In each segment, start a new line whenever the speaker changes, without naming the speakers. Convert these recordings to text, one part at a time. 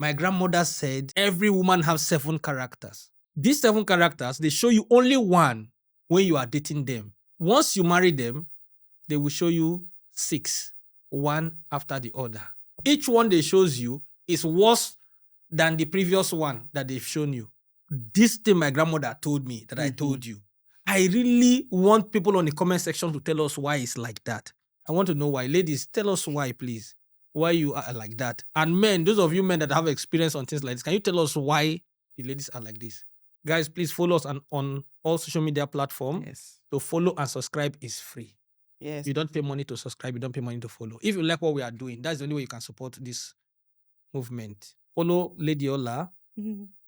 My grandmother said every woman has 7 characters. These 7 characters, they show you only one when you are dating them. Once you marry them, they will show you 6, one after the other. Each one they shows you is worse than the previous one that they've shown you. This thing my grandmother told me that I told you. I really want people on the comment section to tell us why it's like that. I want to know why. Ladies, tell us why, please. Why you are like that. And men, those of you men that have experience on things like this, can you tell us why the ladies are like this? Guys, please follow us on all social media platforms.
Yes.
To follow and subscribe is free.
Yes.
You don't pay money to subscribe. You don't pay money to follow. If you like what we are doing, that's the only way you can support this movement. Follow Lady Ola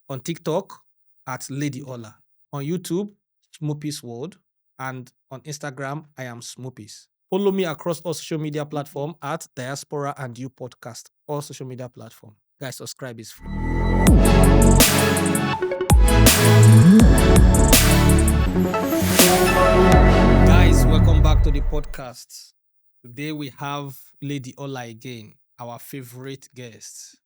on TikTok at Lady Ola. On YouTube, Smoopy's World. And on Instagram, I am Smoopy's. Follow me across all social media platforms at Diaspora and You Podcast. All social media platforms. Guys, subscribe is free. Guys, welcome back to the podcast. Today we have Lady Ola again, our favorite guest.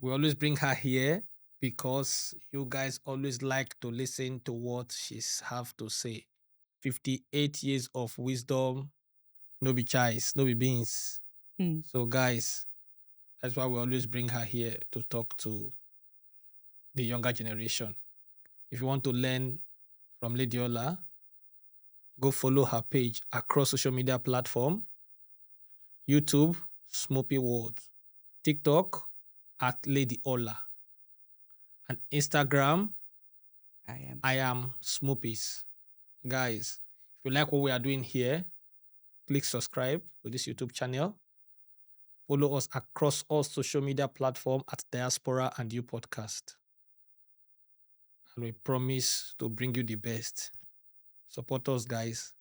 We always bring her here because you guys always like to listen to what she's have to say. 58 years of wisdom, no be choice, no be beans. So guys, that's why we always bring her here to talk to the younger generation. If you want to learn from Lady Ola, go follow her page across social media platform. YouTube, Smoopy World. TikTok, at Lady Ola. And Instagram, I am Smoopy's. Guys, if you like what we are doing here, click subscribe to this YouTube channel. Follow us across all social media platforms at Diaspora and You Podcast. And we promise to bring you the best. Support us, guys.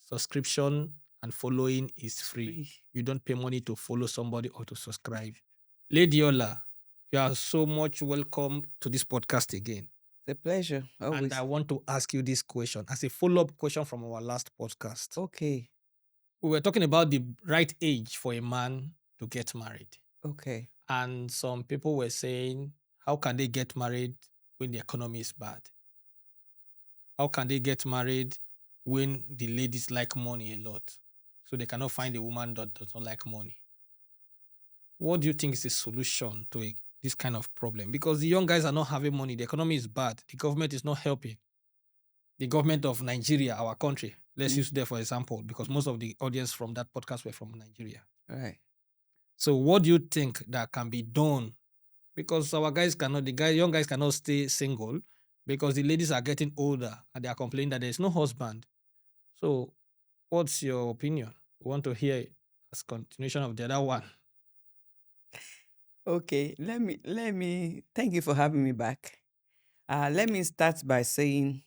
Subscription and following is free. You don't pay money to follow somebody or to subscribe. Lady Ola, you are so much welcome to this podcast again.
It's a pleasure. Always.
And I want to ask you this question as a follow-up question from our last podcast.
Okay.
We were talking about the right age for a man to get married.
Okay.
And some people were saying, how can they get married when the economy is bad? How can they get married when the ladies like money a lot? So they cannot find a woman that does not like money. What do you think is the solution to this kind of problem? Because the young guys are not having money. The economy is bad. The government is not helping. The government of Nigeria, our country, let's use there for example, because most of the audience from that podcast were from Nigeria.
Right.
So what do you think that can be done? Because our guys cannot, young guys cannot stay single because the ladies are getting older and they are complaining that there's no husband. So what's your opinion? We want to hear it as continuation of the other one.
Okay. Let me thank you for having me back. Let me start by saying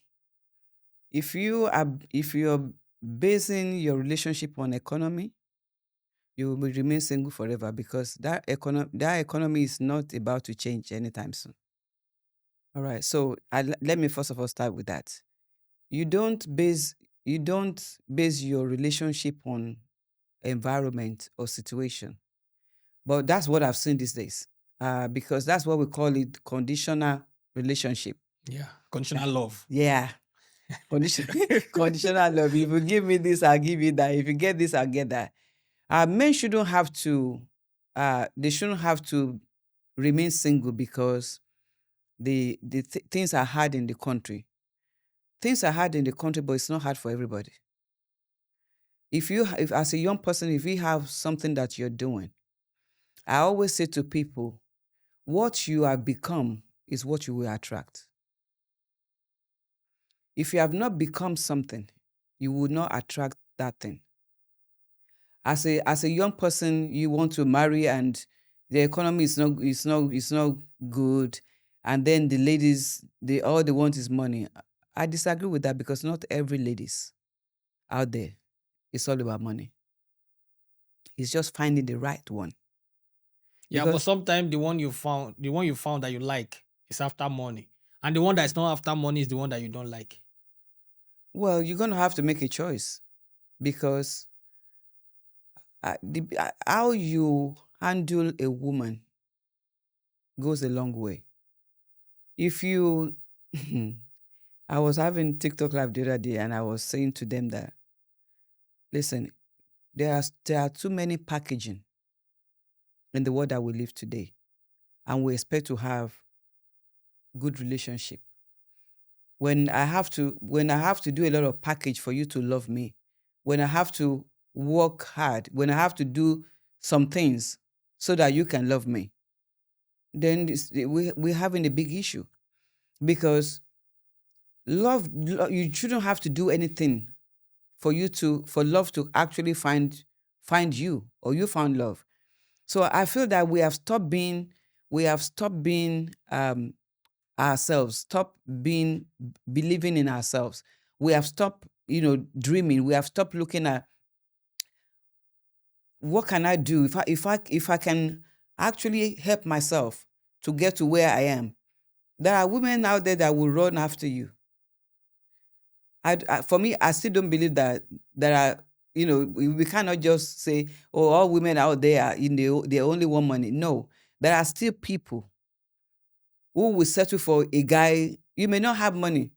if you're basing your relationship on economy, you will remain single forever because that economy is not about to change anytime soon. All right. So let me first of all start with that. You don't base your relationship on environment or situation. But that's what I've seen these days. Because that's what we call it conditional relationship.
Yeah. Conditional love.
Yeah. Conditional love. If you give me this, I'll give you that. If you get this, I'll get that. Men shouldn't have to they shouldn't have to remain single because things are hard in the country. Things are hard in the country, but it's not hard for everybody. If as a young person, if you have something that you're doing, I always say to people, what you have become is what you will attract. If you have not become something, you will not attract that thing. As a young person, you want to marry and the economy is not good, and then the ladies, all they want is money. I disagree with that because not every ladies out there is all about money. It's just finding the right one.
Yeah, but sometimes the one you found that you like is after money. And the one that is not after money is the one that you don't like.
Well, you're going to have to make a choice because how you handle a woman goes a long way. If you, I was having TikTok live the other day, and I was saying to them that, listen, there are too many packaging in the world that we live today, and we expect to have good relationship. When I have to do a lot of package for you to love me, when I have to work hard, when I have to do some things so that you can love me, then we're having a big issue. Because you shouldn't have to do anything for love to actually find you, or you found love. So I feel that we have stopped being ourselves, stop believing in ourselves. We have stopped, dreaming. We have stopped looking at what can I do if I can actually help myself to get to where I am. There are women out there that will run after you. For me, I still don't believe that there are, we cannot just say, oh, all women out there are they only want money. No, there are still people who will settle for a guy. You may not have money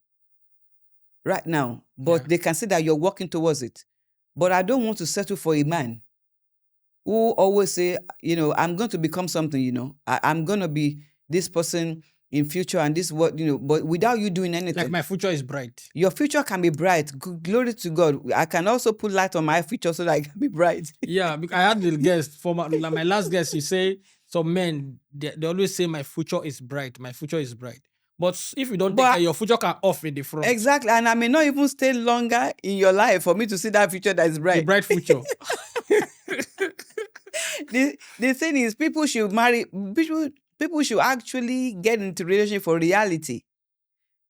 right now, but they can see that you're working towards it. But I don't want to settle for a man who always say, I'm going to become something, I'm going to be this person in future, and this what, but without you doing anything.
Like, my future is bright.
Your future can be bright. Glory to God. I can also put light on my future so that it can be bright.
Yeah, I had the guest for my last guest. He say some men they always say my future is bright. My future is bright. But if you don't take care, your future can off in the front.
Exactly, and I may not even stay longer in your life for me to see that future that is bright.
The bright future.
The thing is, people should marry. People should actually get into relationship for reality.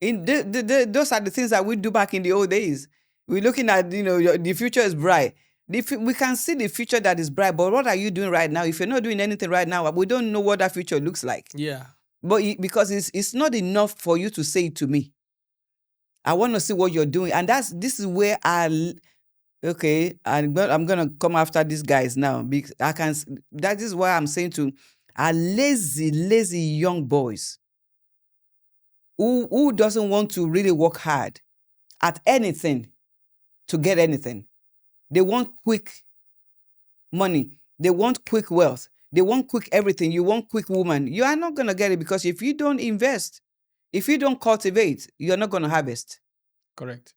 Those are the things that we do back in the old days. We're looking at, the future is bright. We can see the future that is bright, but what are you doing right now? If you're not doing anything right now, we don't know what that future looks like.
Yeah.
But because it's not enough for you to say it to me. I want to see what you're doing, and this is where I'm gonna come after these guys now, because that is why I'm saying to our lazy young boys who doesn't want to really work hard at anything to get anything. They want quick money. They want quick wealth. They want quick everything. You want quick woman. You are not going to get it, because if you don't invest, if you don't cultivate, you're not going to harvest.
Correct.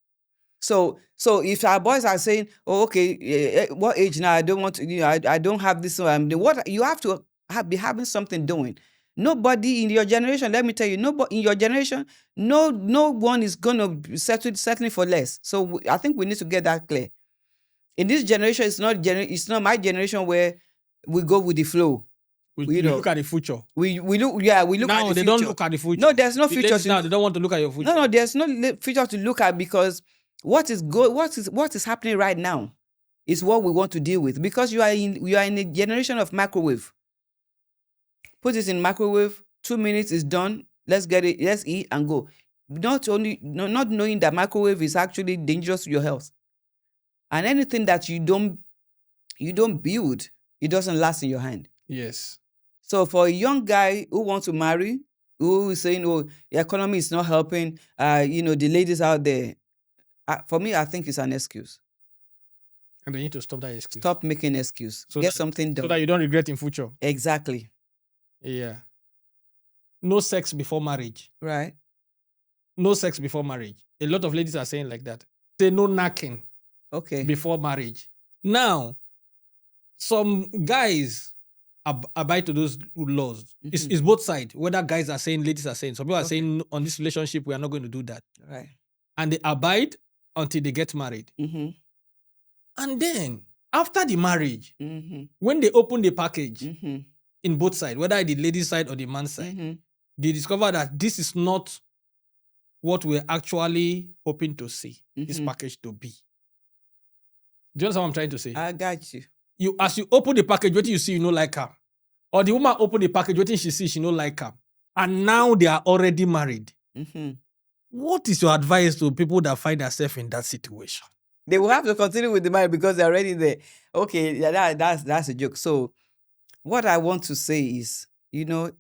So if our boys are saying, oh, okay, what age now? I don't want to, I don't have this. What you have to be having something doing. Nobody in your generation, let me tell you, nobody in your generation, no one is going to settling for less. So I think we need to get that clear. In this generation, it's not my generation where we go with the flow.
We look at the future.
We look at the future.
Now they don't look at the future.
No, there's no future.
Now they don't want to look at your future.
No, there's no future to look at, because what is happening right now is what we want to deal with, because you are in a generation of microwave. Put it in microwave, 2 minutes is done. Let's get it. Let's eat and go. Not knowing that microwave is actually dangerous to your health. And anything that you don't build, it doesn't last in your hand.
Yes.
So for a young guy who wants to marry, who is saying, "Oh, the economy is not helping," the ladies out there, for me, I think it's an excuse.
And they need to stop that excuse.
Stop making excuse. Get something done.
So that you don't regret in future.
Exactly.
Yeah. No sex before marriage.
Right.
No sex before marriage. A lot of ladies are saying like that. Say no knacking.
Okay.
Before marriage. Now, some guys abide to those laws. Mm-hmm. It's both sides. Whether guys are saying, ladies are saying. Some people are saying, on this relationship, we are not going to do that.
Right.
And they abide until they get married.
Mm-hmm.
And then, after the marriage,
mm-hmm.
when they open the package,
mm-hmm.
in both sides, whether the ladies' side or the man's side,
mm-hmm.
they discover that this is not what we're actually hoping to see this package to be. Do you understand what I'm trying to say?
I got you.
As you open the package, what you see, you know, like her. Or the woman open the package, what she see, she know like her. And now they are already married.
Mm-hmm.
What is your advice to people that find themselves in that situation?
They will have to continue with the marriage because they're already there. Okay, yeah, that's a joke. So what I want to say is,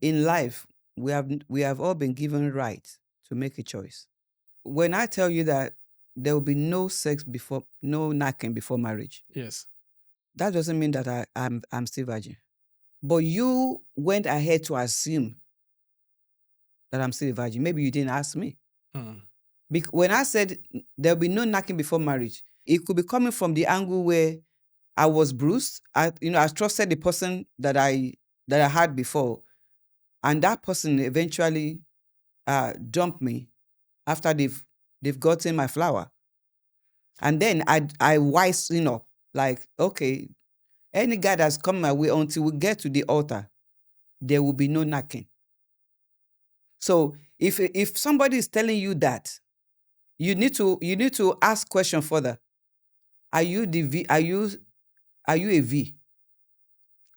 in life, we have all been given right to make a choice. When I tell you that there will be no knacking before marriage,
Yes.
that doesn't mean that I'm still virgin. But you went ahead to assume that I'm still a virgin. Maybe you didn't ask me.
Mm.
When I said there'll be no knacking before marriage, it could be coming from the angle where I was bruised. I trusted the person that I had before, and that person eventually dumped me after they've gotten my flower. And then I wising up, like, okay, any guy that's come my way, until we get to the altar, there will be no knacking. So if somebody is telling you that, you need to ask question further. Are you the V? Are you a V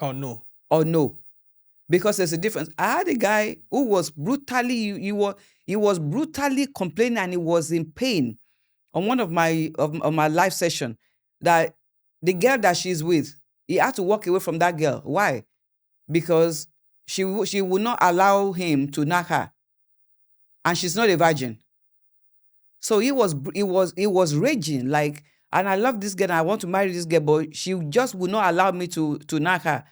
Oh no.
or no? Because there's a difference. I had a guy who was brutally he was brutally complaining, and he was in pain on one of my live session, that the girl that she's with, he had to walk away from that girl. Why? Because she would not allow him to knock her, and she's not a virgin. So he was raging, like, and I love this girl and I want to marry this girl, but she just would not allow me to knock her.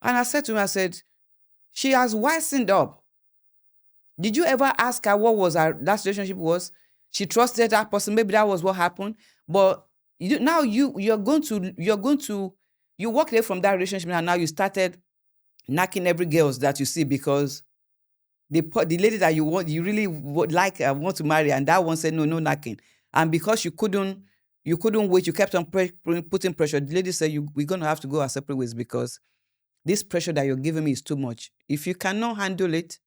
And I said to him, I said, she has wisened up. Did you ever ask her what was her last relationship was? She trusted that person. Maybe that was what happened. But you walked away from that relationship, and now you started knocking every girl that you see, because the lady that you really would like want to marry, and that one said no knocking. And because you couldn't wait, you kept on putting pressure. The lady said, we're going to have to go our separate ways, because this pressure that you're giving me is too much. If you cannot handle it,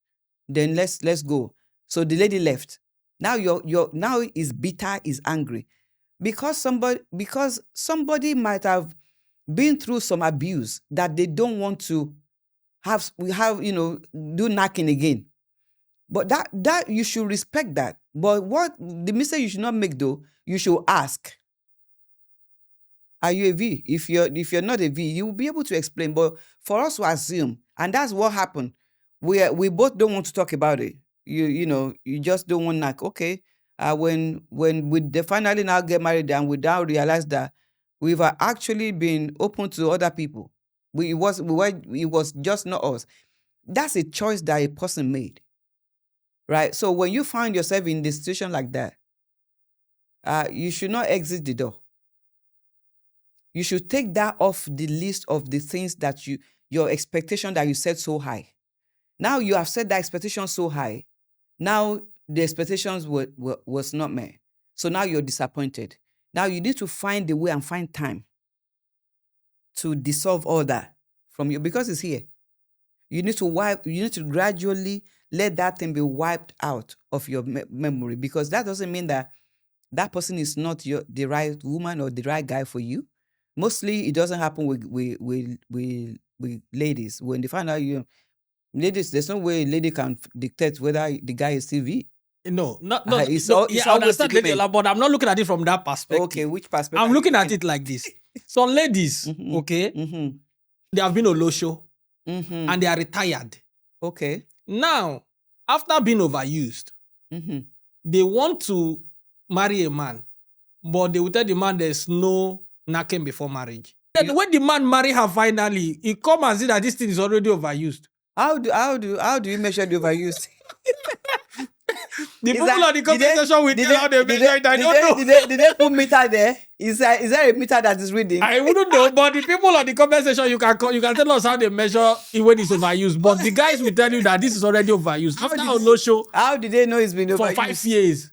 then let's go. So the lady left. Now now is bitter, is angry, because somebody might have been through some abuse that they don't want to do knocking again. But that you should respect that. But what the mistake you should not make, though, you should ask, are you a V? If you're not a V, you will be able to explain. But for us to assume, and that's what happened, we both don't want to talk about it. You just don't want to. Okay, when we finally now get married, and we now realize that we've actually been open to other people. It was just not us. That's a choice that a person made. Right? So when you find yourself in a situation like that, you should not exit the door. You should take that off the list of the things that your expectation that you set so high. Now you have set that expectation so high. Now the expectations was not met. So now you're disappointed. Now you need to find a way and find time to dissolve all that from you, because it's here. You need to gradually let that thing be wiped out of your memory, because that doesn't mean that person is not the right woman or the right guy for you. Mostly it doesn't happen with ladies. When they find out ladies, there's no way a lady can dictate whether the guy is TV.
No, not
It's
no,
always
I understand,
women.
but I'm not looking at it from that perspective.
Okay, which perspective?
I'm looking at it like this. Some ladies, okay, they have been Olosho, and they are retired.
Okay.
Now, after being overused, they want to marry a man, but they will tell the man there's no knacking before marriage. Then when the man marry her finally, he come and see that this thing is already overused.
How do you measure the overuse?
The people on the comment section will tell how they measure it. I don't know.
Did they put meter there? Is there a meter that is reading?
I wouldn't know, but the people on the comment section, you can tell us how they measure it when it's overused. But the guys will tell you that this is already overused. After Olosho,
how did they know it's been overused?
For 5 years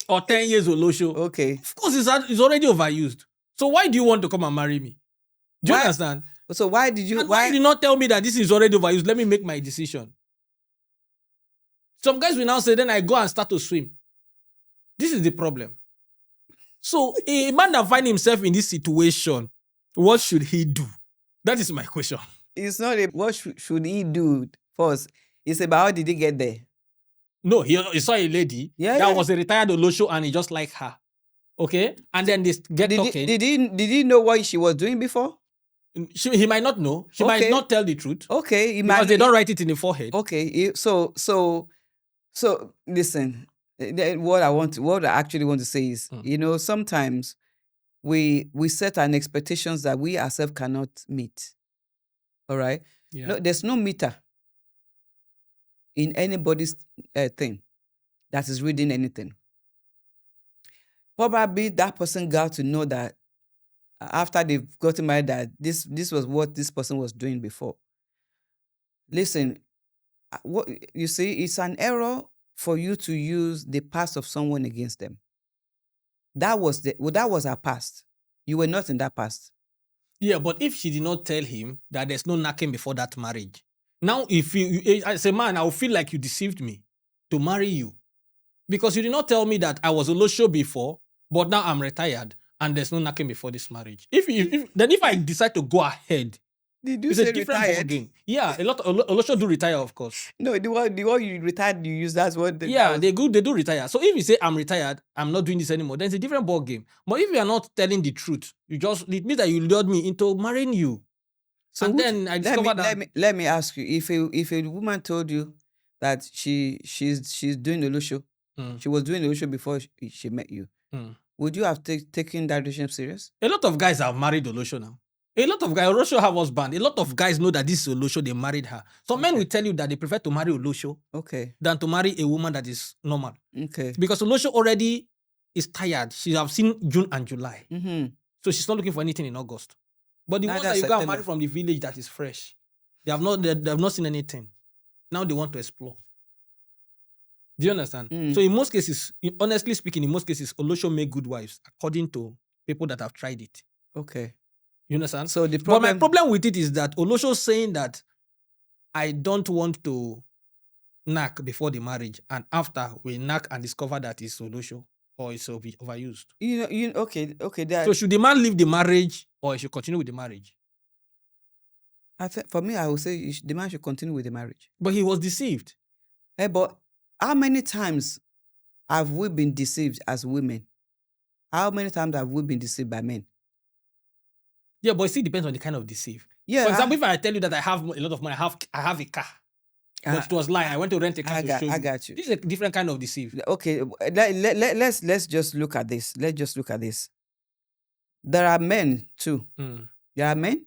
or 10 years Olosho.
Okay.
Of course, it's already overused. So why do you want to come and marry me? Do you understand?
So why did you?
Why did you not tell me that this is already overused? Let me make my decision. Some guys will now say, then I go and start to swim. This is the problem. So a man that finds himself in this situation, what should he do? That is my question.
It's not what should he do first. It's about how did he get there.
No, he saw a lady that was a retired Olosho, and he just liked her. Okay? And then they get talking.
Did he know what she was doing before?
He might not know. She might
Okay.
not tell the truth
Okay, it
because
might
they don't write it in the forehead.
Okay, so listen. What I actually want to say is, sometimes we set an expectations that we ourselves cannot meet. All right.
Yeah.
No, there's no meter in anybody's thing that is reading anything. Probably that person got to know that after they've gotten married that this was what this person was doing before. Listen, what you see, it's an error for you to use the past of someone against them. That was our past. You were not in that past.
Yeah, but if she did not tell him that there's no knacking before that marriage, now if you as a man, I will feel like you deceived me to marry you because you did not tell me that I was a low show before, but now I'm retired and there's no knacking before this marriage. If I decide to go ahead,
Did you
it's
say
a different ball
retired?
game. Yeah, a lot Olosho do retire, of course.
No, the one you retired, you use that's what.
Yeah, they do retire. So if you say I'm retired, I'm not doing this anymore, then it's a different ball game. But if you are not telling the truth, it means that you lured me into marrying you.
So
and then I discovered that.
Let me ask you, if a woman told you that she's doing the show, she was doing the show before she met you, would you have taken that relationship serious?
A lot of guys have married Olosho now. A lot of guys, Olosho have husband. A lot of guys know that this is Olosho, they married her. Some men will tell you that they prefer to marry Olosho than to marry a woman that is normal.
Okay.
Because Olosho already is tired. She have seen June and July.
Mm-hmm.
So she's not looking for anything in August. But the ones that you go and marry from the village that is fresh, they have not seen anything. Now they want to explore. Do you understand? So in most cases, honestly speaking, in most cases, Olosho make good wives according to people that have tried it.
Okay.
You understand?
So
but my problem with it is that Olosho saying that I don't want to knack before the marriage, and after we knack and discover that it's Olosho or it's overused.
Okay.
So should the man leave the marriage or he should continue with the marriage?
For me, I would say the man should continue with the marriage.
But he was deceived.
Hey, but how many times have we been deceived as women? How many times have we been deceived by men?
Yeah, but it still depends on the kind of deceive.
Yeah.
For example, if I tell you that I have a lot of money, I have a car. But it was lying. I went to rent a car to show you.
I got you.
This is a different kind of deceive.
Okay, let's just look at this. Let's just look at this. There are men too. There are men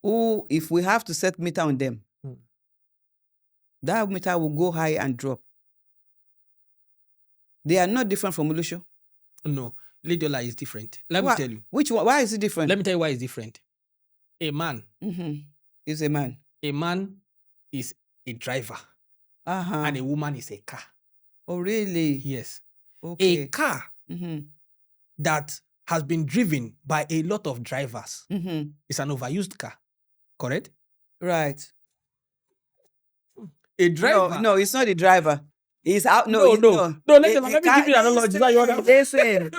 who, if we have to set meter on them, that meter will go high and drop. They are not different from Olosho.
No, Lady Ola is different. Let me tell you.
Which one? Why is it different?
Let me tell you why it's different. A man
is a man.
A man is a driver. And a woman is a car.
Oh, really?
Yes.
Okay.
A car that has been driven by a lot of drivers is an overused car. Correct?
Right.
A driver.
No, it's not the driver. It's out.
No. Let me give you an analogy.
Listen,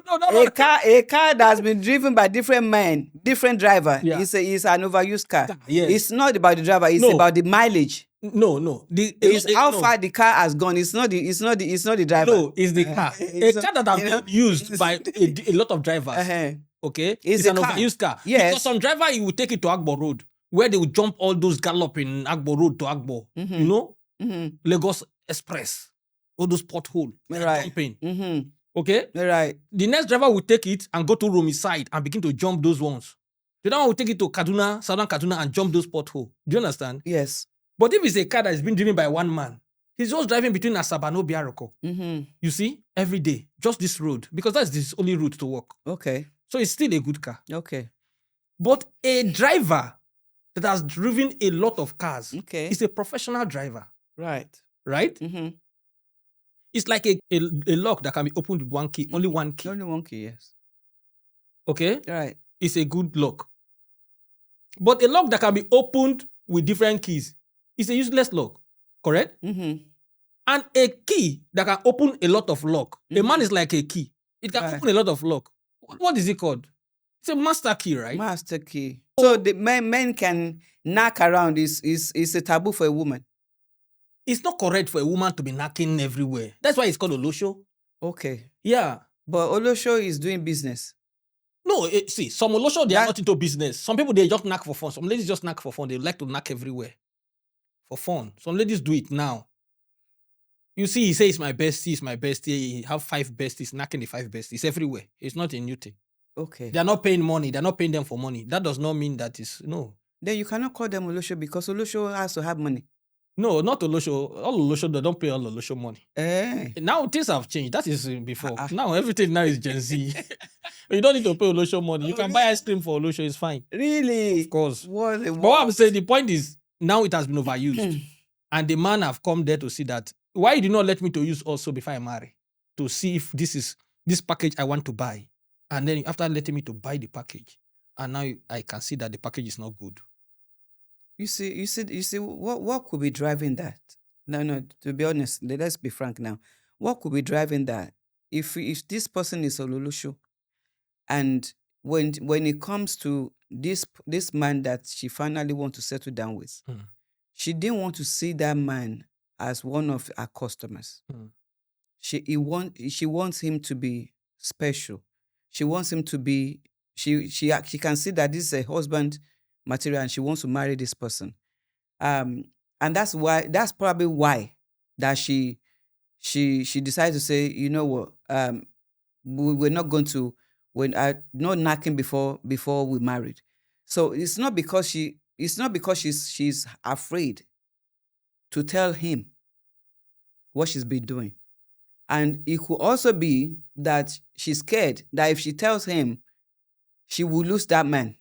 a car that's been driven by different men, different driver. Yeah. It's an overused car.
Yes.
It's not about the driver. It's about the mileage.
No.
It's how far the car has gone. It's not the driver.
No, it's the car. A car that has been used by a lot of drivers. Okay, it's an overused car.
Yes.
Because some driver, he will take it to Agbo Road, where they will jump all those gallop in Agbo Road to Agbo. You know, Lagos Express. All those potholes.
Right.
Jumping. Okay?
Right.
The next driver will take it and go to Romi side and begin to jump those ones. The other one will take it to Kaduna, Southern Kaduna, and jump those potholes. Do you understand?
Yes.
But if it's a car that is being driven by one man, he's just driving between Asaba and Obiaroko. You see? Every day. Just this road. Because that's his only route to work.
Okay.
So it's still a good car.
Okay.
But a driver that has driven a lot of cars is a professional driver.
Right.
Right? It's like a lock that can be opened with one key. Only one key.
Only one key, yes.
Okay?
Right.
It's a good lock. But a lock that can be opened with different keys is a useless lock. Correct? And a key that can open a lot of lock. A man is like a key. It can open a lot of lock. What is it called? It's a master key, right?
Master key. So the men can knock around. Is a taboo for a woman.
It's not correct for a woman to be knocking everywhere. That's why it's called Olosho.
Okay.
Yeah.
But Olosho is doing business.
No, see, some Olosho, they are
That
not into business. Some people, they just knack for fun. Some ladies just knack for fun. They like to knack everywhere for fun. Some ladies do it now. You see, he says my bestie is my bestie. He have 5 besties, knacking the 5 besties everywhere. It's not a new thing.
okay.
They are not paying money. They're not paying them for money. That does not mean that is no.
Then you cannot call them Olosho because Olosho has to have money.
No, not Olosho. All Olosho, they don't pay all Olosho money. Now things have changed. That is before. Now everything now is Gen Z. You don't need to pay Olosho money. You can buy ice cream for Olosho. It's fine.
Really?
Of course.
What?
But what I'm saying, the point is, now it has been overused. And the man have come there to see that. Why you did not let me to use also before I marry? To see if this is this package I want to buy. And then after letting me to buy the package, and now I can see that the package is not good.
You see, what could be driving that? No, to be honest, let's be frank now. What could be driving that? If this person is Ololosho, and when it comes to this man that she finally want to settle down with, she didn't want to see that man as one of her customers. She wants him to be special. She wants him to be. She can see that this is a husband material, and she wants to marry this person. And that's probably why that she decided to say, you know what, we're not going to, not knocking before we married. So it's not because she's afraid to tell him what she's been doing. And it could also be that she's scared that if she tells him, she will lose that man.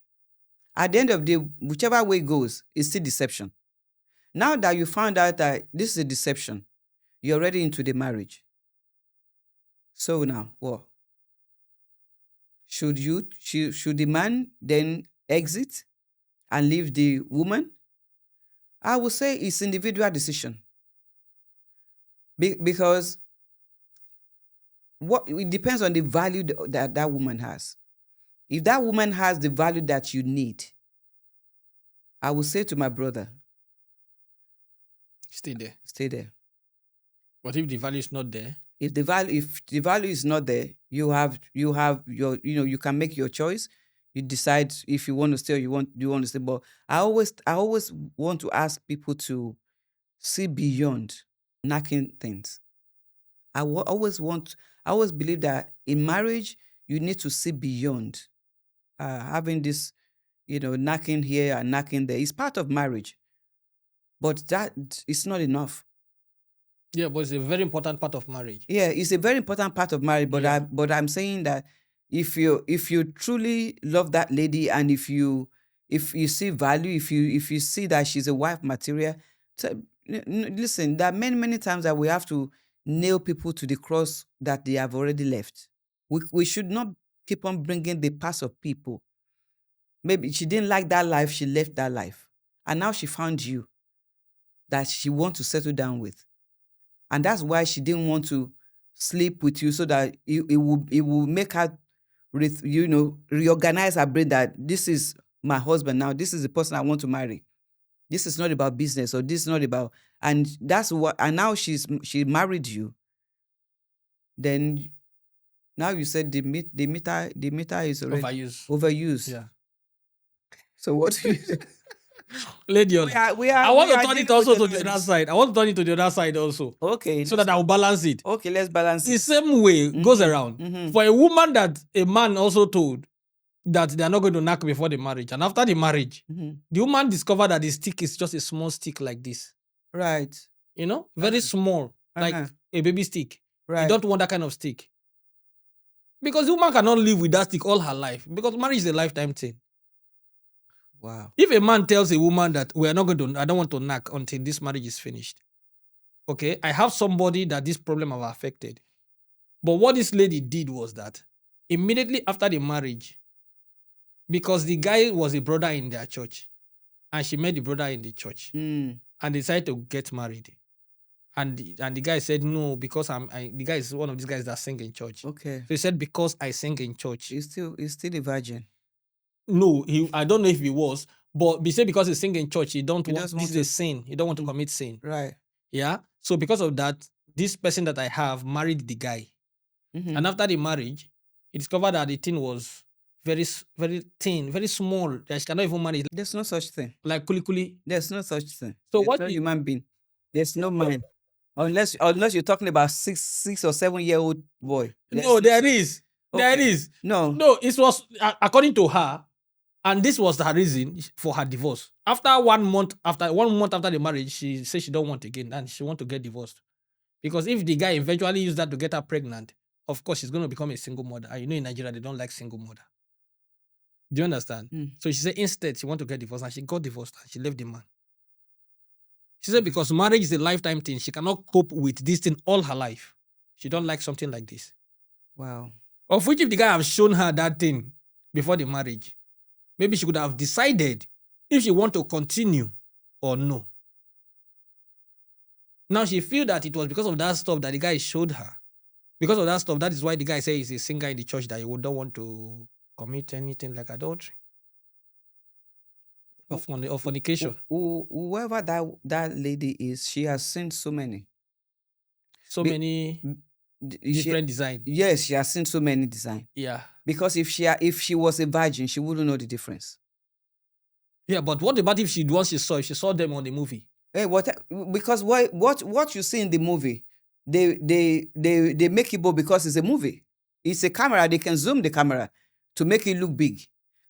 At the end of the day, whichever way it goes, it's still deception. Now that you found out that this is a deception, you're already into the marriage. So now, what? Should the man then exit and leave the woman? I would say it's individual decision. Because it depends on the value that woman has. If that woman has the value that you need, I would say to my brother,
Stay there.
Stay there.
But if the value is not there?
If the value is not there, you have your, you can make your choice. You decide if you want to stay or you want to stay. But I always want to ask people to see beyond knocking things. I always believe that in marriage, you need to see beyond having this, knocking here and knocking there. It's part of marriage. But that is not enough.
Yeah, but it's a very important part of marriage.
Yeah, it's a very important part of marriage. But
Yeah.
I'm saying that if you truly love that lady, and if you see value, if you see that she's a wife material, listen, there are many times that we have to nail people to the cross that they have already left. We should not keep on bringing the past of people. Maybe she didn't like that life, she left that life, and now she found you that she wants to settle down with. And that's why she didn't want to sleep with you, so that it will make her reorganize her brain that this is my husband now, this is the person I want to marry. This is not about business, or this is not about, and that's what, and now she married you. Then now you said the meter is already overused.
Yeah.
So what do you
Lady, I want to turn it also to the other side. I want to turn it to the other side also.
Okay.
So that I will balance it.
Okay, let's balance
The
it.
same way goes around. For a woman that a man also told that they are not going to knock before the marriage, and after the marriage, the woman discovered that the stick is just a small stick like this.
Right.
Very small, like a baby stick.
Right.
You don't want that kind of stick. Because the woman cannot live with that stick all her life. Because marriage is a lifetime thing.
Wow.
If a man tells a woman that I don't want to knock until this marriage is finished. Okay, I have somebody that this problem have affected. But what this lady did was that immediately after the marriage, because the guy was a brother in their church, and she met the brother in the church, and decided to get married. And the guy said no, because the guy is one of these guys that sing in church.
Okay.
So he said, because I sing in church.
He's still a virgin.
No, I don't know if he was, but he said because he's singing in church, this is a sin. He don't want to commit sin.
Right.
Yeah. So because of that, this person that I have married the guy. And after the marriage, he discovered that the thing was very thin, very small, that she cannot even manage,
There's no such thing.
like kuli kuli.
There's no such thing.
So
There's
what
no
you
human being. There's no mind. Unless you're talking about 6 or 7 year old boy.
no, there is. There
Okay.
is.
No.
No, it was according to her, and this was her reason for her divorce. After 1 month after the marriage, she said she don't want again and she want to get divorced. Because if the guy eventually used that to get her pregnant, of course she's going to become a single mother. And you know in Nigeria they don't like single mother. Do you understand?
Mm.
So she said instead she want to get divorced and she got divorced and she left the man. She said because marriage is a lifetime thing, she cannot cope with this thing all her life. She don't like something like this.
Wow.
Of which if the guy have shown her that thing before the marriage, maybe she could have decided if she want to continue or no. Now she feel that it was because of that stuff that the guy showed her. Because of that stuff, that is why the guy says he's a singer in the church that he don't want to commit anything like adultery or fornication.
Whoever that lady is, she has seen so many.
So
Be-
many
She,
different design.
yes, she has seen so many design.
Yeah.
Because if she was a virgin, she wouldn't know the difference.
Yeah, but what about if she saw them on the movie?
Hey, because what you see in the movie, they make it bold because it's a movie. It's a camera. They can zoom the camera to make it look big.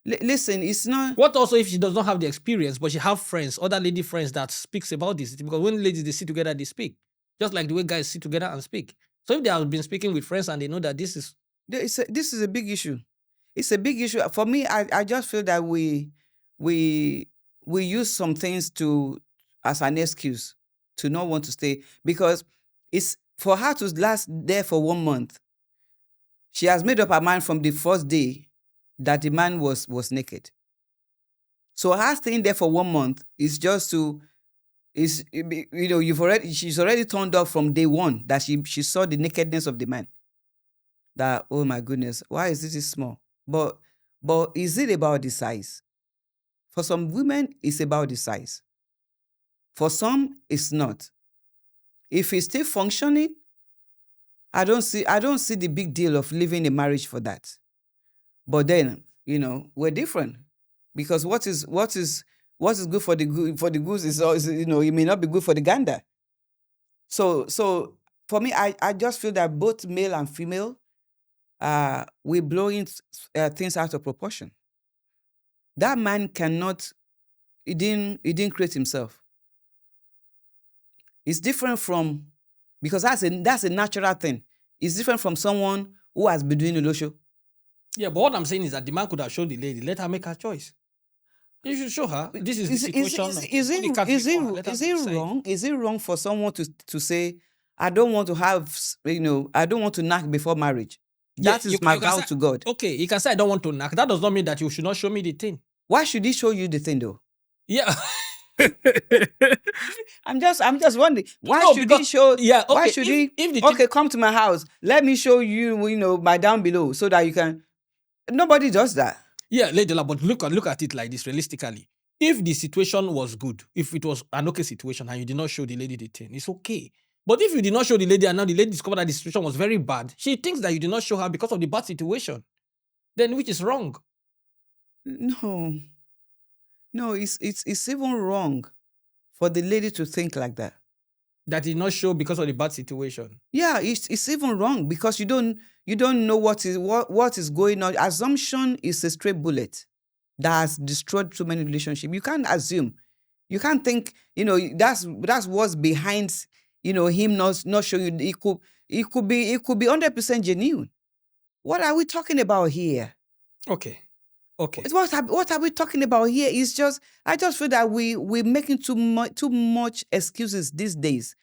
Listen, it's not.
What also if she does not have the experience, but she have friends, other lady friends that speaks about this? Because when ladies they sit together, they speak. Just like the way guys sit together and speak. So if they have been speaking with friends and they know that this is
This is a big issue. It's a big issue. For me, I just feel that we use some things as an excuse to not want to stay, because it's for her to last there for 1 month. She has made up her mind from the first day that the man was naked. So her staying there for 1 month is just she's already turned off from day one that she saw the nakedness of the man. That, oh my goodness, why is this small? But is it about the size? For some women, it's about the size. For some, it's not. If it's still functioning, I don't see the big deal of leaving a marriage for that. But then, we're different, because what is good for the goose is it may not be good for the gander. So for me, I just feel that both male and female, we're blowing things out of proportion. That man cannot. He didn't create himself. It's different from, because that's a natural thing. It's different from someone who has been doing Olosho.
Yeah, but what I'm saying is that the man could have shown the lady, let her make her choice. You should show her. This is the situation.
Is it wrong? Is it wrong for someone to say, I don't want to have, I don't want to knock before marriage? That is my vow to God.
Okay, you can say I don't want to knock. That does not mean that you should not show me the thing.
Why should he show you the thing though?
Yeah.
I'm just wondering. Why should he show?
Yeah. Okay.
Why should he? Okay, come to my house. Let me show you, my down below, so that you can. Nobody does that.
Yeah, Lady Ola, but look at it like this realistically. If the situation was good, if it was an okay situation and you did not show the lady the thing, it's okay. But if you did not show the lady and now the lady discovered that the situation was very bad, she thinks that you did not show her because of the bad situation. Then which is wrong?
No, it's even wrong for the lady to think like that.
That did not show because of the bad situation.
Yeah, it's even wrong because you don't know what is going on. Assumption is a stray bullet that has destroyed so many relationships. You can't assume. You can't think, that's what's behind, him not showing you. It could be 100% genuine. What are we talking about here?
Okay.
What are we talking about here? It's just, I just feel that we're making too much excuses these days,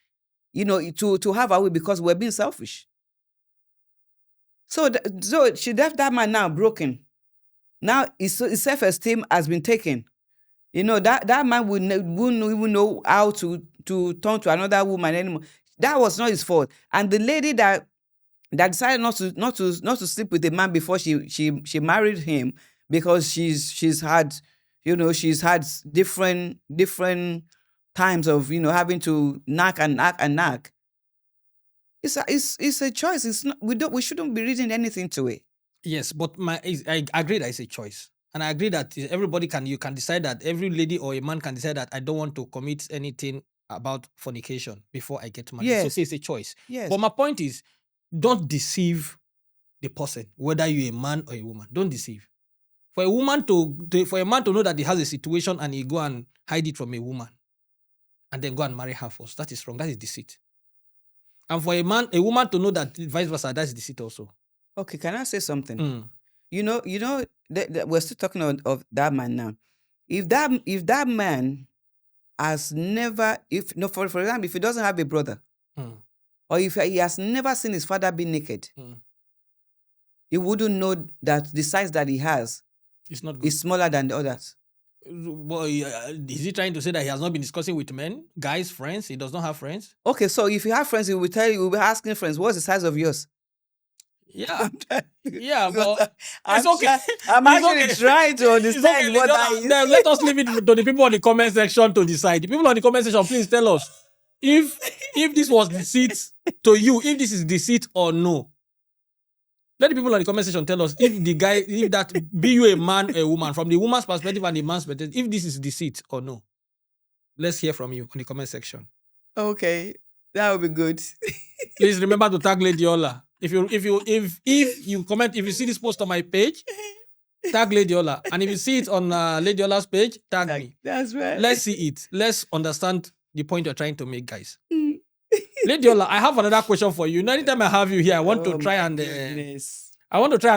to have our way because we're being selfish. So she left that man now broken. Now his self-esteem has been taken. That man wouldn't even know how to turn to another woman anymore. That was not his fault. And the lady that decided not to sleep with the man before she married him, because she's had different times of having to knock and knock and knock. It's a choice. It's not, we shouldn't be reading anything to it.
Yes, but I agree that it's a choice. And I agree that everybody you can decide that every lady or a man can decide that I don't want to commit anything about fornication before I get married. So
Yes.
it's a choice.
Yes.
But my point is, don't deceive the person, whether you're a man or a woman. Don't deceive. For a woman for a man to know that he has a situation and he go and hide it from a woman and then go and marry her first, that is wrong. That is deceit. And for a woman to know that vice versa, that's deceit also.
Okay, can I say something? You know, we're still talking of that man now. If that man has never, for example, if he doesn't have a brother, or if he has never seen his father be naked, he wouldn't know that the size that he has is smaller than the others.
Well, is he trying to say that he has not been discussing with men, guys, friends? He does not have friends?
Okay, so if you have friends, he will tell you, he will be asking friends, what's the size of yours?
Yeah, yeah, but it's okay.
I'm actually trying to understand what that is.
Let us leave it to the people on the comment section to decide. The people on the comment section, please tell us if this was deceit to you, if this is deceit or no. Let the people on the comment section tell us if that be you a man or a woman, from the woman's perspective and the man's perspective, if this is deceit or no. Let's hear from you on the comment section.
Okay, that would be good.
Please remember to tag Lady Ola. If you comment, if you see this post on my page, tag Lady Ola. And if you see it on Lady Ola's page, tag me.
That's right.
Let's see it. Let's understand the point you're trying to make, guys. Lady Ola, I have another question for you. Anytime I have you here, I want to try and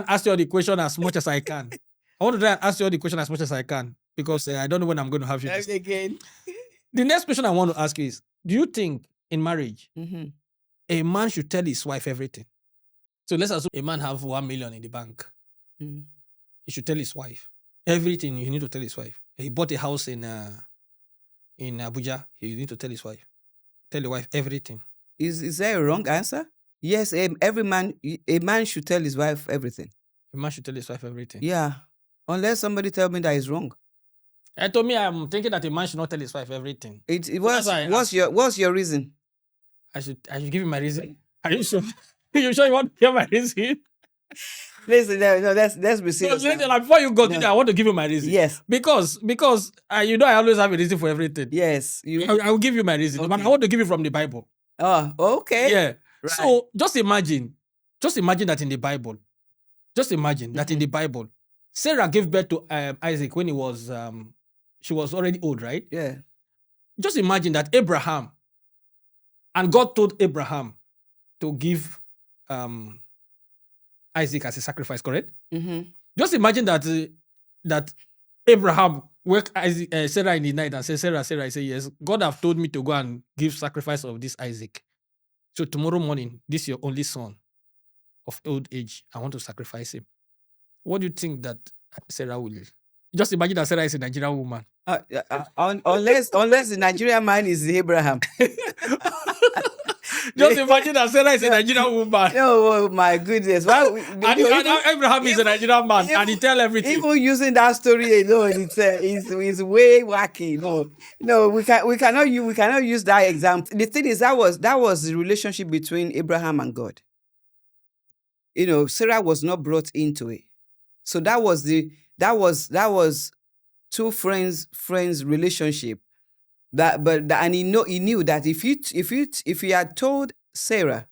ask you all the question as much as I can. Because I don't know when I'm going to have you
again.
The next question I want to ask you is: do you think in marriage, a man should tell his wife everything? So let's assume a man have 1 million in the bank. He should tell his wife everything. You need to tell his wife. He bought a house in Abuja. He need to tell his wife. Tell the wife everything.
Is there a wrong answer? Yes, a man should tell his wife everything.
A man should tell his wife everything.
Yeah, unless somebody tell me that is wrong.
And to me, I'm thinking that a man should not tell his wife everything.
What's your reason?
I should give you my reason. Are you sure? You sure you want to hear my reason?
Listen, no, let's be serious.
Before you go to that, I want to give you my reason.
Yes.
Because you know I always have a reason for everything.
Yes.
I will give you my reason. Okay. But I want to give you from the Bible.
Oh, okay.
Yeah. Right. So just imagine that in the Bible. That in the Bible, Sarah gave birth to Isaac when she was already old, right?
Yeah.
Just imagine that Abraham, and God told Abraham to give Isaac as a sacrifice, correct? Just imagine that Abraham woke Sarah in the night and said, Sarah, I say, yes, God have told me to go and give sacrifice of this Isaac. So tomorrow morning, this your only son of old age. I want to sacrifice him. What do you think that Sarah will? Just imagine that Sarah is a Nigerian woman.
Unless the Nigerian man is Abraham.
Just imagine that Sarah is a Nigerian woman.
Oh my goodness!
And Abraham is a Nigerian man, and he tell everything.
Even using that story alone, it's way wacky. No, we cannot use that example. The thing is, that was the relationship between Abraham and God. Sarah was not brought into it, so that was two friends relationship. And he knew that if he had told Sarah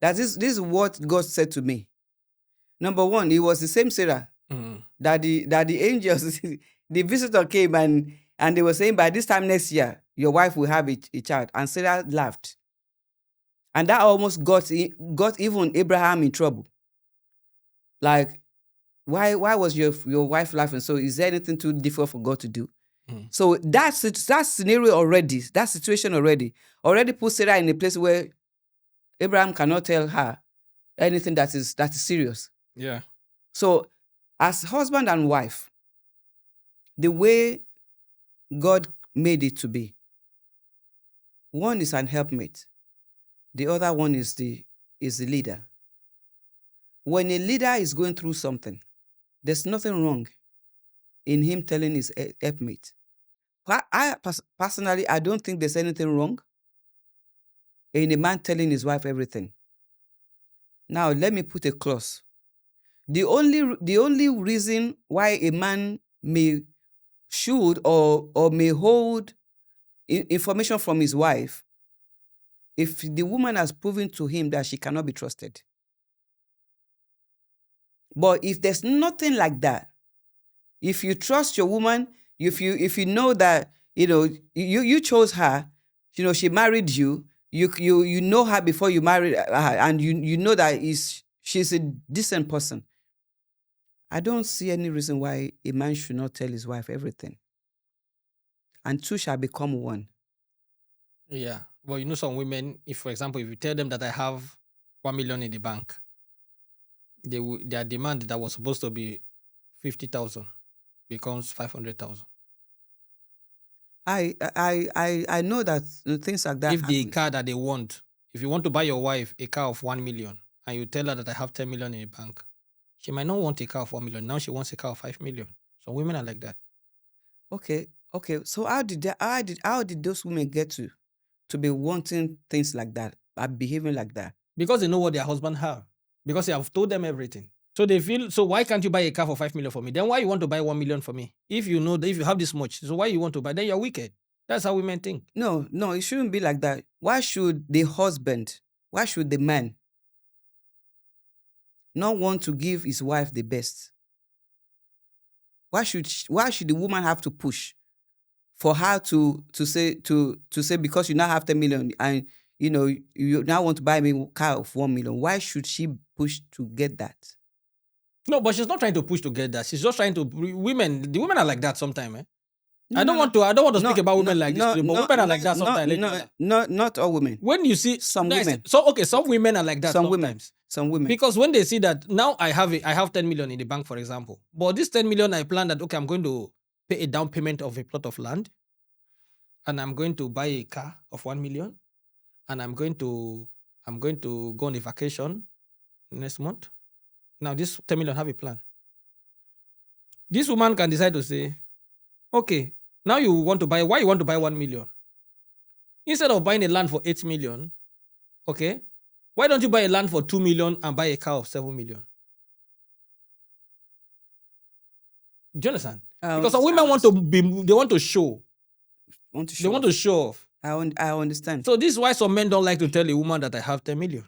that this is what God said to me. Number one, it was the same Sarah that the angels, the visitor came and they were saying, by this time next year, your wife will have a child. And Sarah laughed. And that almost got even Abraham in trouble. Like, why was your wife laughing? So is there anything too difficult for God to do? So that scenario already, that situation already put Sarah in a place where Abraham cannot tell her anything that is serious.
Yeah.
So as husband and wife, the way God made it to be, one is an helpmate, the other one is the leader. When a leader is going through something, there's nothing wrong in him telling his helpmate. Personally, I don't think there's anything wrong in a man telling his wife everything. Now, let me put a clause. The only reason why a man should or may hold information from his wife if the woman has proven to him that she cannot be trusted. But if there's nothing like that, if you trust your woman, if you know that you chose her, she married you, you know her before you married her, and you know that she's a decent person. I don't see any reason why a man should not tell his wife everything. And two shall become one.
Yeah. Well, some women, if for example, if you tell them that I have 1 million in the bank, their demand that was supposed to be 50,000 becomes 500,000.
I know that things like that
If the
happen.
car that they want, if you want to buy your wife a car of 1 million and you tell her that I have 10 million in the bank, she might not want a car of 1 million. Now she wants a car of 5 million. So women are like that.
Okay. So how did those women get to be wanting things like that, behaving like that?
Because they know what their husband have. Because they have told them everything. So they feel, so why can't you buy a car for 5 million for me? Then why you want to buy 1 million for me? If you know that if you have this much, so why you want to buy? Then you're wicked. That's how women think.
No, it shouldn't be like that. Why should the man not want to give his wife the best? Why should the woman have to push for her to say because you now have 10 million and you now want to buy me a car of 1 million? Why should she push to get that?
No, but she's not trying to push to get that. She's just trying to the women are like that sometimes.
No,
I don't want to speak about women like this, but women are like that sometimes.
Not all women.
When you see
Some women.
Some women are like that
Some women.
sometimes.
Some women.
Because when they see that now I have 10 million in the bank, for example, but this 10 million I plan that I'm going to pay a down payment of a plot of land, and I'm going to buy a car of 1 million, and I'm going to go on a vacation next month. Now this 10 million have a plan. This woman can decide to say, okay, now why you want to buy 1 million? Instead of buying a land for 8 million, okay, why don't you buy a land for 2 million and buy a car of 7 million? Do you understand? Because some women they want to show. They want to show off.
I understand.
So this is why some men don't like to tell a woman that I have 10 million.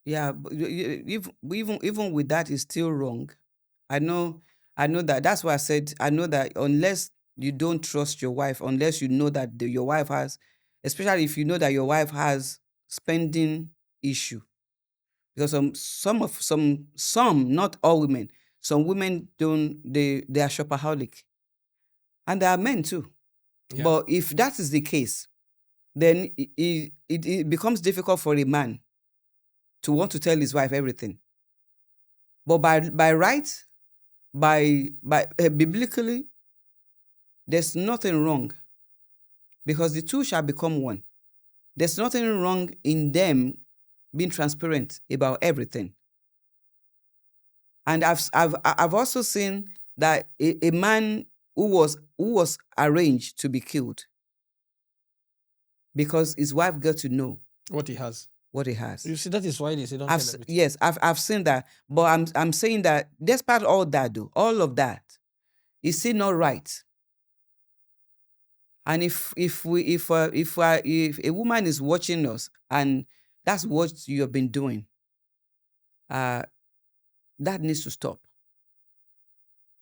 Yeah, but even with that, it's still wrong. I know that. That's why I said I know that unless you don't trust your wife, unless you know that your wife has, especially if you know that your wife has spending issue, because some not all women, some women don't they are shopaholic, and there are men too.
Yeah.
But if that is the case, then it becomes difficult for a man to want to tell his wife everything. But by right, biblically, there's nothing wrong, because the two shall become one. There's nothing wrong in them being transparent about everything. And I've also seen that a man who was arranged to be killed because his wife got to know
what he has.
You
see, that is why they say don't tell everything.
Yes, I've seen that. But I'm saying that despite all that, though, all of that, is still not right. And if a woman is watching us and that's what you have been doing, that needs to stop.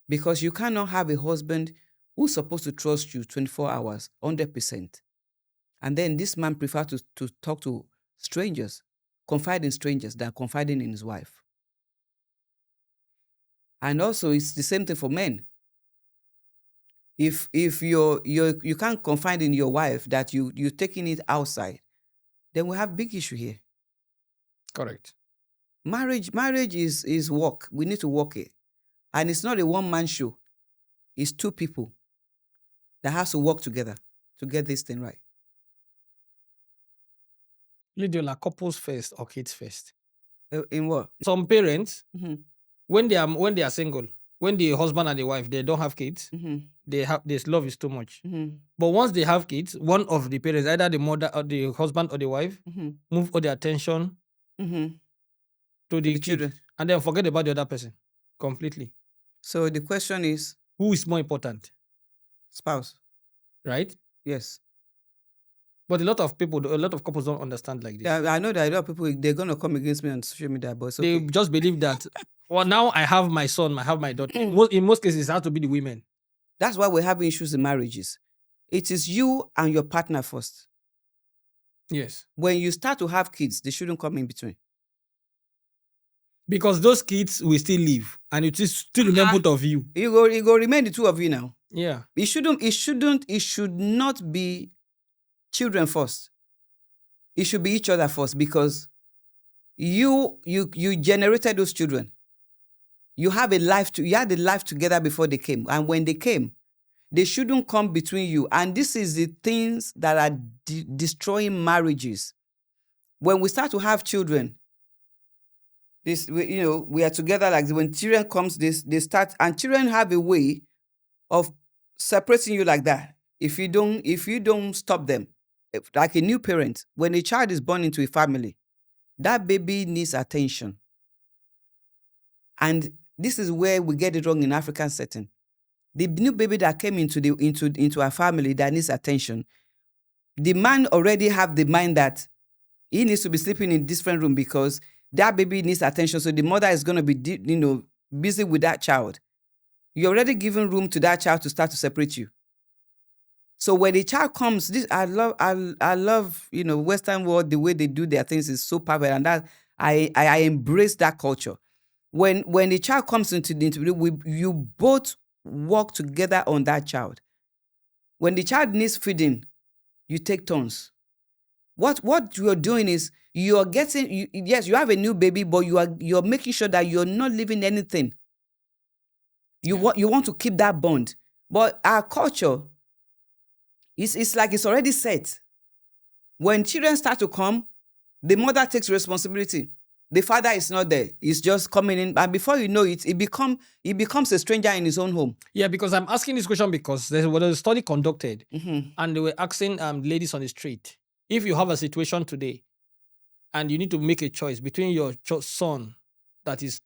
Because you cannot have a husband who's supposed to trust you 24 hours, 100%. And then this man prefers to talk to strangers, confide in strangers than confiding in his wife. And also, it's the same thing for men. If you can't confide in your wife that you're taking it outside, then we have big issue here.
Correct.
Marriage is work. We need to work it. And it's not a one-man show. It's two people that has to work together to get this thing right.
Lidiola, couples first or kids first?
In what?
Some parents,
Mm-hmm.
when they are single, when the husband and the wife they don't have kids,
Mm-hmm.
this love is too much.
Mm-hmm.
But once they have kids, one of the parents, either the mother or the husband or the wife,
Mm-hmm.
move all the attention
Mm-hmm.
to the
children.
kids. and then forget about the other person completely.
So the question is
Who is more important,
spouse.
right?
Yes.
But a lot of people, a lot of couples don't understand like this.
Yeah, I know that a lot of people, they're going to come against me on social media, but it's
They
okay.
just believe that, well, now I have my son, I have my daughter. In most cases, it has to be the women.
That's why we're having issues in marriages. It is you and your partner first.
Yes.
When you start to have kids, they shouldn't come in between.
Because those kids will still live, and it is still remain both of you.
It go remain the two of you now.
Yeah.
It should not be children first. It should be each other first, because you generated those children. You had a life together before they came. And when they came, they shouldn't come between you. And this is the things that are destroying marriages. When we start to have children, we are together, like when children comes, they start, and children have a way of separating you like that. If you don't stop them, like a new parent, when a child is born into a family, that baby needs attention. And this is where we get it wrong in African setting. The new baby that came into our family that needs attention, the man already have the mind that he needs to be sleeping in different room because that baby needs attention. So the mother is going to be, busy with that child. You're already giving room to that child to start to separate you. So when the child comes, I love, Western world, the way they do their things is so perfect, and that I embrace that culture. When the child comes into the interview, you both work together on that child. When the child needs feeding, you take turns. What you're doing is you're getting, yes, you have a new baby, but you're making sure that you're not leaving anything. You want to keep that bond. But our culture, it's like it's already set. When children start to come, the mother takes responsibility. The father is not there. He's just coming in. And before you know it, he becomes a stranger in his own home.
Yeah, because I'm asking this question because there was a study conducted,
Mhm.
and they were asking ladies on the street, if you have a situation today and you need to make a choice between your son that is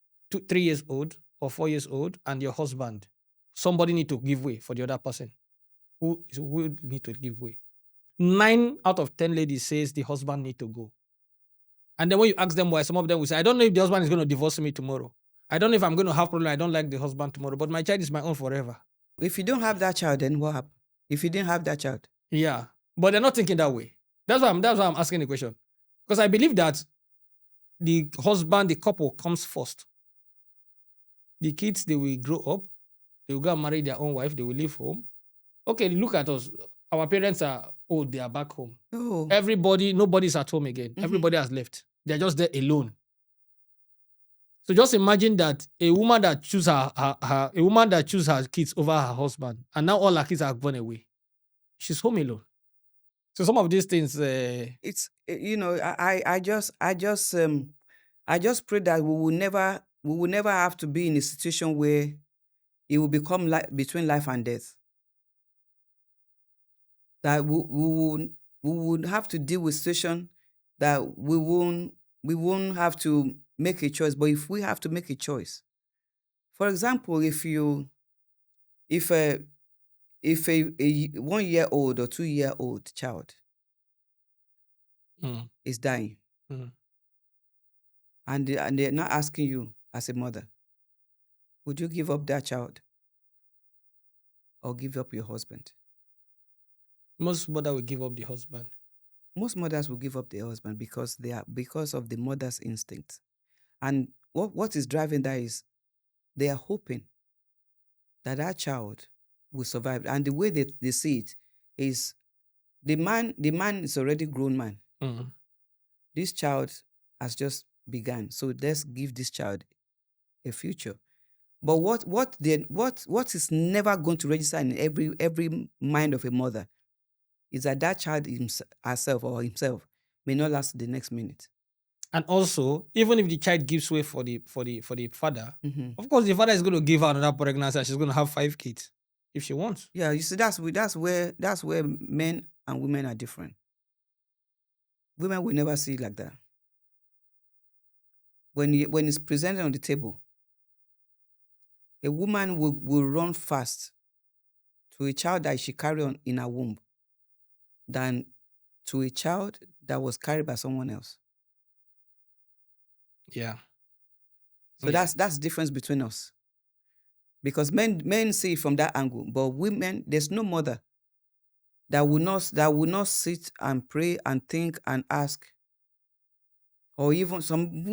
3 years old or 4 years old and your husband, somebody need to give way for the other person. Who need to give way? 9 out of 10 ladies says the husband need to go. And then when you ask them why, some of them will say, I don't know if the husband is going to divorce me tomorrow. I don't know if I'm going to have problem. I don't like the husband tomorrow, but my child is my own forever.
If you don't have that child, then what happens? If you didn't have that child?
Yeah, but they're not thinking that way. That's why I'm asking the question. Because I believe that the husband, the couple comes first. The kids, they will grow up. They will go and marry their own wife. They will leave home. Okay, look at us. Our parents are old. They are back home.
Oh.
Nobody's at home again. Everybody has left. They're just there alone. So just imagine that a woman that chooses her kids over her husband, and now all her kids are gone away. She's home alone. So some of these things,
It's I just pray that we will never have to be in a situation where it will become like between life and death. That we would have to deal with situation that we won't have to make a choice. But if we have to make a choice, for example, if a 1-year-old or 2-year-old child is dying, and they're not asking you as a mother, would you give up that child or give up your husband?
most mother will give up the husband.
Most mothers will give up their husband because of the mother's instinct. And what is driving that is they are hoping that child will survive. And the way they see it is the man is already grown man. This child has just begun. So let's give this child a future. But what is never going to register in every mind of a mother is that child herself or himself may not last the next minute.
And also, even if the child gives way for the father, of course the father is going to give her another pregnancy and she's going to have 5 kids if she wants.
Yeah, you see, that's where men and women are different. Women will never see it like that. when it's presented on the table, a woman will run fast to a child that she carried on in her womb than to a child that was carried by someone else.
Yeah.
So
Yeah.
that's the difference between us. Because men see it from that angle, but women, there's no mother that will not sit and pray and think and ask. Or even some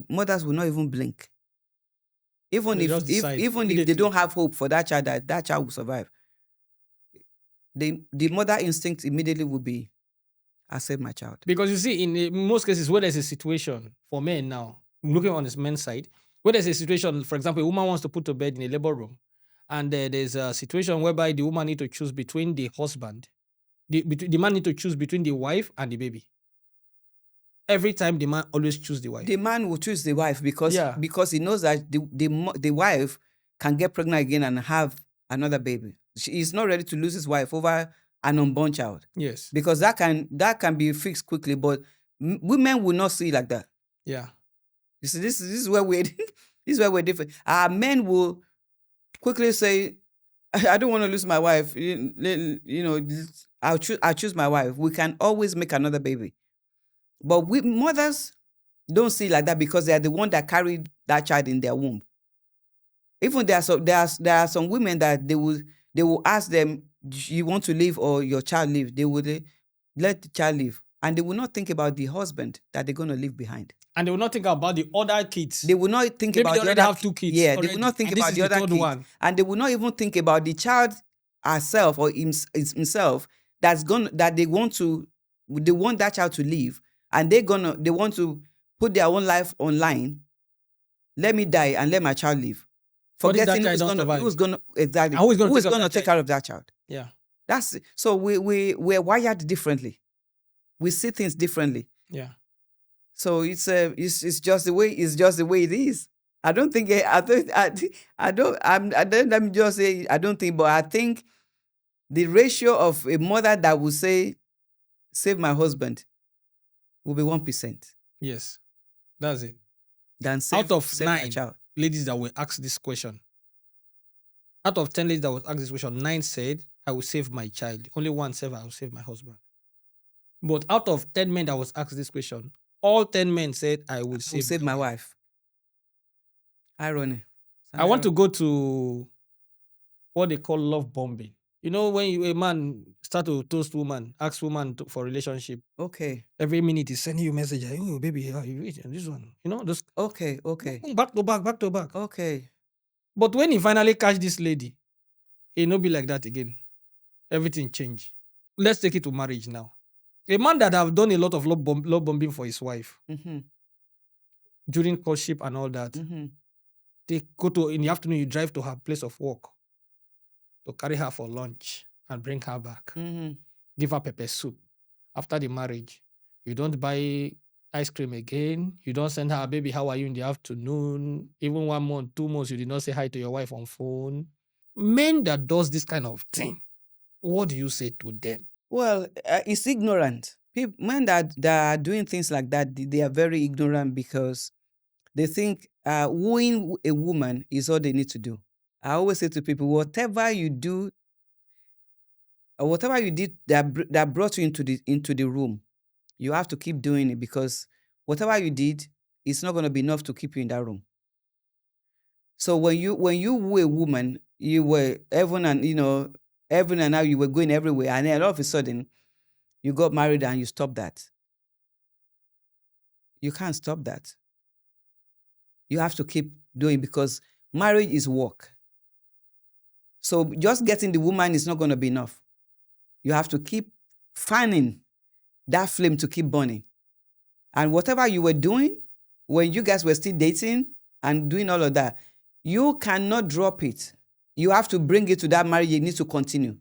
mothers will not even blink. Even
They
if
just decide
even if they
immediately.
don't have hope for that child, that child will survive. The mother instinct immediately will be, I save my child.
Because you see, in most cases, where there's a situation for men now, looking on this men's side, where there's a situation, for example, a woman wants to put to bed in a labor room, and there's a situation whereby the woman need to choose between the husband, the man need to choose between the wife and the baby. Every time the man always choose the wife.
The man will choose the wife because
Yeah.
he knows that the wife can get pregnant again and have another baby. He is not ready to lose his wife over an unborn child.
Yes.
Because that can be fixed quickly, but women will not see it like that.
Yeah.
You see, this is where we're this is where we're different. Our men will quickly say, I don't want to lose my wife. You know, I'll choose my wife. We can always make another baby. But we mothers don't see it like that because they are the one that carried that child in their womb. Even there are some women that they will ask them, you want to live or your child live? They would let the child live. And they will not think about the husband that they're going to leave behind.
And they will not think about the other kids.
They will not think
Maybe
about
they
the
already
other
have 2 kids.
Yeah,
already,
they will not think
and
about
this is
the other
third
kids.
one.
And they will not even think about the child herself or himself that they want that child to live, and they want to put their own life online. Let me die and let my child live.
What if that
Forgetting
child don't survive?
who's gonna exactly
And who is
who
gonna
is
take care of
gonna
that
take care of that child.
Yeah.
That's so we're wired differently. We see things differently.
Yeah.
So it's just the way it is. I don't think let me just say I don't think, but I think the ratio of a mother that will say save my husband will be 1%
Yes. That's it.
than
Out of
save my
9
child.
ladies that will ask this question, out of 10 ladies that will ask this question, 9 said, I will save my child. Only 1 said, I will save my husband. But out of 10 men that was asked this question, all 10 men said, I will
I will save my
wife.
wife. Irony.
I want to go to what they call love bombing. You know, when a man start to toast woman, ask woman for relationship,
Okay.
every minute he's sending you a message. Oh, baby, how you eating? This one. You know, just
Okay.
back to back, back to back.
Okay.
But when he finally catch this lady, he no be like that again. Everything change. Let's take it to marriage now. A man that have done a lot of love bombing for his wife
Mm-hmm.
during courtship and all that,
Mm-hmm.
they go to, in the afternoon, you drive to her place of work to carry her for lunch and bring her back.
Mm-hmm.
Give her pepper soup. After the marriage, you don't buy ice cream again. You don't send her, baby, how are you in the afternoon? Even 1 month, 2 months, you did not say hi to your wife on phone. Men that does this kind of thing, what do you say to them?
Well, it's ignorant. Men that are doing things like that, they are very ignorant because they think wooing a woman is all they need to do. I always say to people, whatever you do, or whatever you did that brought you into the room, you have to keep doing it because whatever you did, it's not going to be enough to keep you in that room. So when you woo a woman, you were heaven and now you were going everywhere, and then all of a sudden you got married and you stopped that. You can't stop that. You have to keep doing because marriage is work. So just getting the woman is not going to be enough. You have to keep fanning that flame to keep burning. And whatever you were doing when you guys were still dating and doing all of that, you cannot drop it. You have to bring it to that marriage. It needs to continue.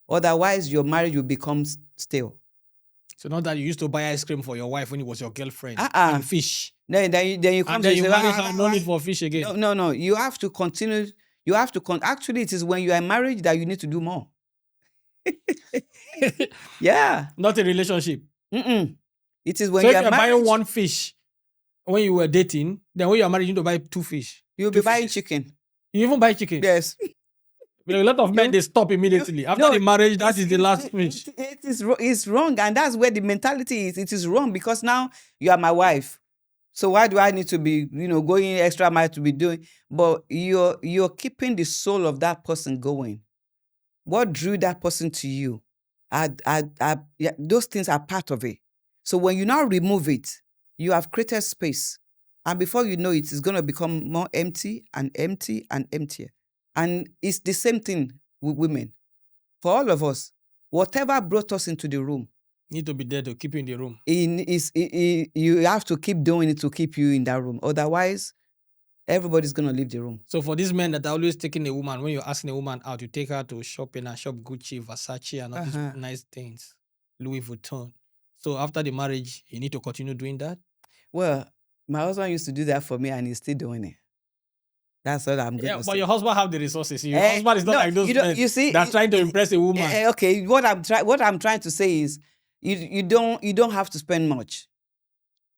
Otherwise, your marriage will become stale.
So not that you used to buy ice cream for your wife when it was your girlfriend and fish.
Then you come
And
to
then you
say,
marry her, no need for fish again.
No. You have to continue. You have to actually, it is when you are in marriage that you need to do more. Yeah.
Not a relationship.
It is when
So
you
if
are
you're
married.
buying 1 fish when you were dating, then when you are married, you need to buy 2 fish.
You'll be
Two
buying
fishes.
chicken.
You even buy chicken.
Yes.
But a lot of men,
You-
they stop immediately. After
No,
the marriage, that
it's-
is the last fish.
it's wrong, and that's where the mentality is. It is wrong because now you are my wife. So why do I need to be, going extra mile to be doing? But you're keeping the soul of that person going. What drew that person to you? Yeah, those things are part of it. So when you now remove it, you have created space, and before you know it, it's going to become more empty and empty and emptier. And it's the same thing with women. For all of us, whatever brought us into the room,
Need to be there to keep you in the room.
you have to keep doing it to keep you in that room. Otherwise, everybody's going to leave the room.
So for these men that are always taking a woman, when you're asking a woman out, you take her to shopping and shop Gucci, Versace, and all
Uh-huh.
these nice things, Louis Vuitton. So after the marriage, you need to continue doing that.
Well, my husband used to do that for me, and he's still doing it. That's what I'm going
Yeah,
to
but
say.
your husband have the resources. Your
Eh,
husband is not
no,
like those
you don't-
men
you see,
that's trying to impress a woman.
Okay, what I'm trying to say is, you don't have to spend much.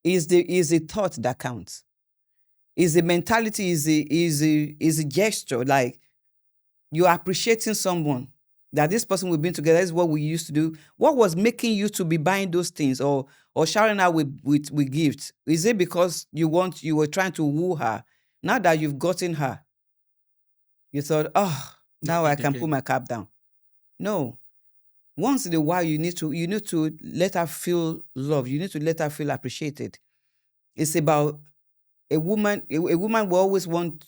Is the thought that counts? Is the mentality? Is the gesture? Like, you're appreciating someone, that this person we've been together, this is what we used to do. What was making you to be buying those things or sharing out with gifts? Is it because you were trying to woo her? Now that you've gotten her, you thought, oh, now
No
I
need
can
again.
put my cap down. No. Once in a while, you need to let her feel love. You need to let her feel appreciated. It's about a woman. A woman will always want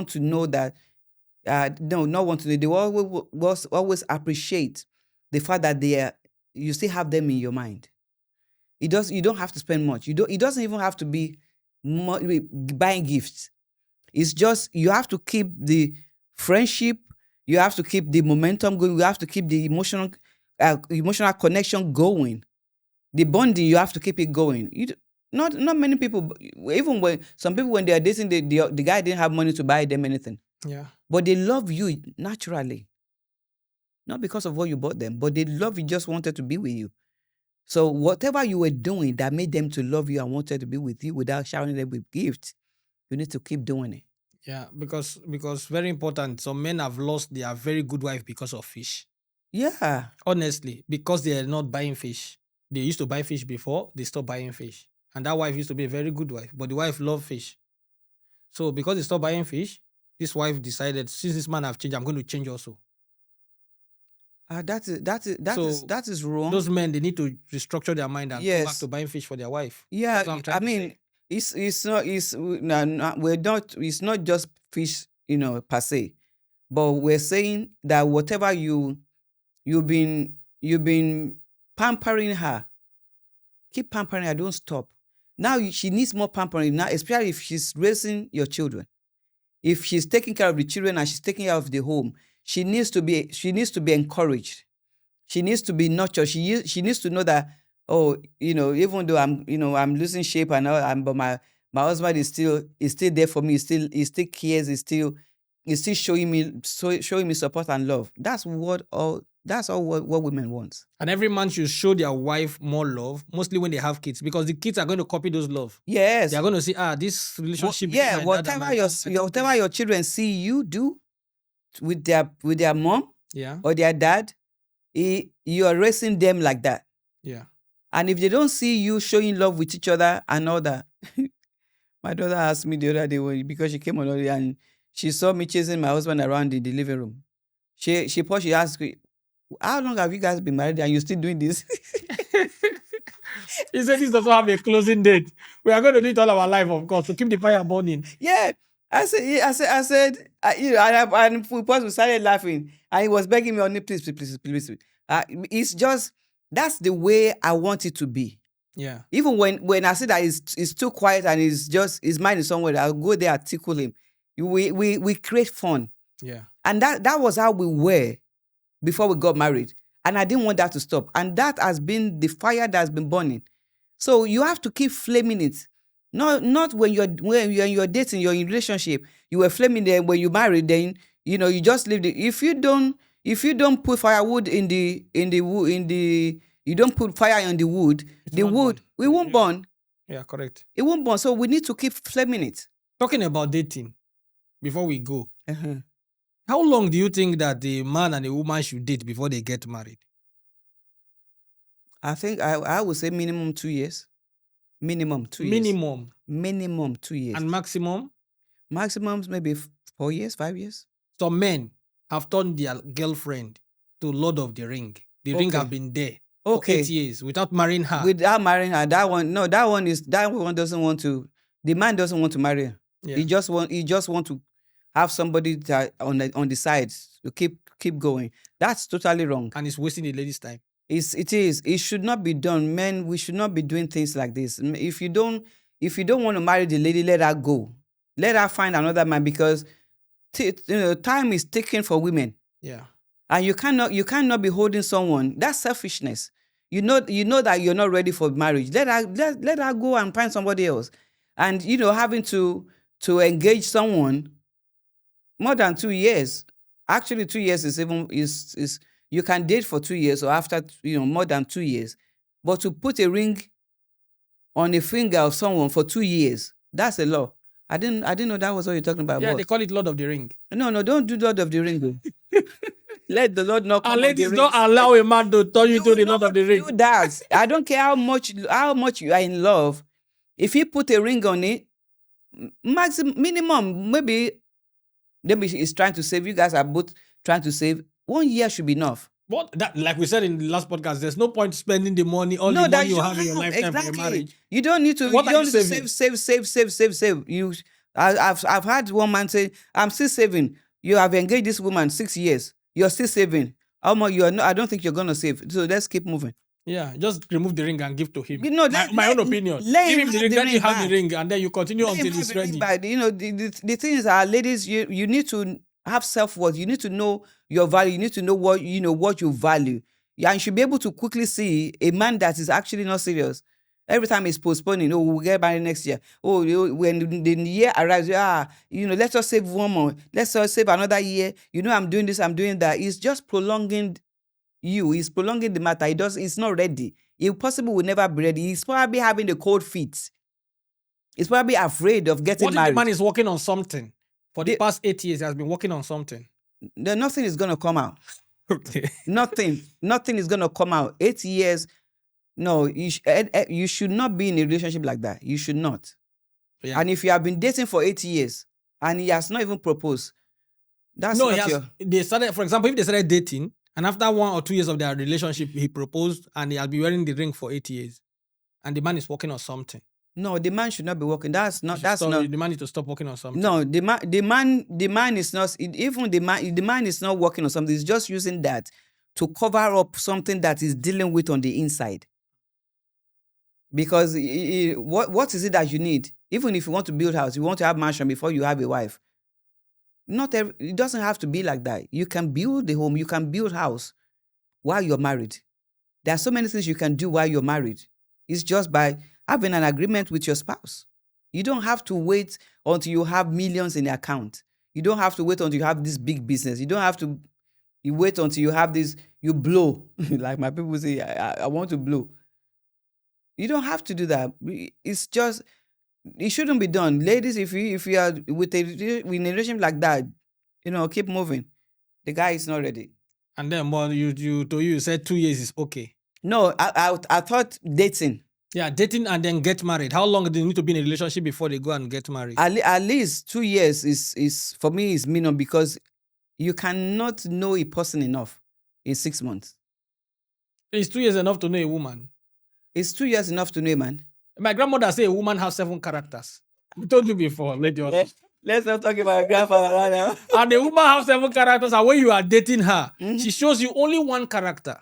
to know that. No, not want to know. They will always appreciate the fact that you still have them in your mind. You don't have to spend much. It doesn't even have to be buying gifts. It's just you have to keep the friendship. You have to keep the momentum going. You have to keep the emotional connection going. The bonding, you have to keep it going. Not many people, even when some people, when they are dating, the guy didn't have money to buy them anything.
Yeah.
But they love you naturally. Not because of what you bought them, but they love you, just wanted to be with you. So whatever you were doing that made them to love you and wanted to be with you without showering them with gifts, you need to keep doing it.
Yeah, because very important. Some men have lost their very good wife because of fish.
Yeah.
Honestly, because they are not buying fish. They used to buy fish before, they stopped buying fish. And that wife used to be a very good wife, but the wife loved fish. So because they stopped buying fish, this wife decided, since this man have changed, I'm going to change also.
That is wrong.
Those men, they need to restructure their mind and go back
Yes.
to buying fish for their wife.
Yeah,
That's what I'm trying
I
to
mean,
say.
it's not just fish, per se, but we're saying that whatever you've been pampering her, keep pampering her, don't stop. Now she needs more pampering now, especially if she's raising your children. If she's taking care of the children and she's taking care of the home, she needs to be encouraged. She needs to be nurtured. She needs to know that, oh, even though I'm losing shape and all, but my husband is still there for me. He still cares. He's still showing me support and love. That's all what women want.
And every man should show their wife more love, mostly when they have kids, because the kids are going to copy those love.
Yes.
They are going to see, this relationship. between my dad and
Whatever
my mom,
whatever your children see you do with their mom
yeah,
or their dad, you are raising them like that.
yeah.
And if they don't see you showing love with each other and all that, my daughter asked me the other day because she came on early and she saw me chasing my husband around in the living room. She asked me, how long have you guys been married and you're still doing this?
He said this doesn't have a closing date. We are going to do it all our life, of course, to keep the fire burning.
Yeah. I said, and we started laughing, and he was begging me, please. It's just, that's the way I want it to be.
Yeah.
Even when I see that it's too quiet and his mind is somewhere, I'll go there and tickle him. We create fun.
Yeah.
And that was how we were before we got married. And I didn't want that to stop. And that has been the fire that's been burning. So you have to keep flaming it. Not when you're dating, you're in relationship. You were flaming there. When you married, then you just leave it. If you don't put firewood you don't put fire on the wood, we won't burn.
Yeah, correct.
It won't burn. So we need to keep flaming it.
Talking about dating, before we go,
Uh-huh.
how long do you think that the man and the woman should date before they get married?
I think I would say minimum 2 years. Minimum 2 years.
Minimum.
Minimum 2 years.
And maximum?
Maximum maybe 4 years, 5 years.
Some men have turned their girlfriend to Lord of the Ring. The ring
Okay.
have been there for 8 years without marrying her.
Without marrying her, that one doesn't want to. The man doesn't want to marry her.
Yeah.
He just want to have somebody that on the sides to keep going. That's totally wrong.
And it's wasting the lady's time.
It is. It should not be done. Men, we should not be doing things like this. If you don't want to marry the lady, let her go. Let her find another man, because time is taken for women.
Yeah.
And you cannot be holding someone. That's selfishness. You know that you're not ready for marriage. Let her go and find somebody else. And having to engage someone more than 2 years. Actually, 2 years is you can date for 2 years, or after more than 2 years. But to put a ring on a finger of someone for 2 years, that's a law. I didn't know that was what you're talking about.
Yeah,
but
they call it Lord of the Ring.
No, don't do Lord of the Ring. Let the Lord not come.
And ladies, don't allow a man to turn you to the Lord of the Ring.
Do that. I don't care how much you are in love. If you put a ring on it, minimum, maybe he's trying to save. You guys are both trying to save. 1 year should be enough.
But that, like we said in the last podcast, there's no point spending the money, the money you have in your lifetime for your marriage.
You don't need to.
What
you
are
don't
you
need to save. I've had one man say, "I'm still saving." You have engaged this woman 6 years. You're still saving. How much you are? I don't think you're gonna save. So let's keep moving.
Yeah, just remove the ring and give to him.
My
own opinion. Give him the ring, then you have the ring, and then you continue until it's ready.
The thing is, ladies, you need to have self-worth. You need to know your value. You need to know what you value. Yeah, and you should be able to quickly see a man that is actually not serious. Every time he's postponing, we'll get married next year. When the year arrives, let us save one more. Let's save another year. I'm doing this, I'm doing that. It's just prolonging you. He's prolonging the matter. He's not ready. He possibly will never be ready. He's probably having the cold feet. He's probably afraid of getting married.
What if the man is working on something? For the past 8 years, he has been working on something.
Nothing is going to come out.
Okay.
Nothing is going to come out. 8 years. No, you should not be in a relationship like that. You should not. Yeah. And if you have been dating for 8 years and he has not even proposed, that's not
they started, for example, if they started dating and after 1 or 2 years of their relationship, he proposed and he has been wearing the ring for 8 years and the man is working on something.
No, the man should not be working. The
man needs to stop working on something.
No, the man is not, even the man is not working on something. He's just using that to cover up something that he's dealing with on the inside. Because what is it that you need? Even if you want to build a house, you want to have a mansion before you have a wife. It doesn't have to be like that. You can build a home, you can build a house while you're married. There are so many things you can do while you're married. It's just by having an agreement with your spouse. You don't have to wait until you have millions in the account. You don't have to wait until you have this big business. You don't have to wait until you have this, you blow. Like my people say, I want to blow. You don't have to do that. It's just, it shouldn't be done. Ladies, if you are with a relationship like that, keep moving. The guy is not ready.
And then, well, you said 2 years is okay.
No, I thought dating.
Yeah, dating and then get married. How long do you need to be in a relationship before they go and get married?
At least 2 years is for me is minimum, because you cannot know a person enough in 6 months.
Is 2 years enough to know a woman?
Is 2 years enough to know a man?
My grandmother said a woman has 7 characters. I told you before, lady.
Let's not talk about your grandfather right now.
And the woman has 7 characters, and when you are dating her, she shows you only 1 character.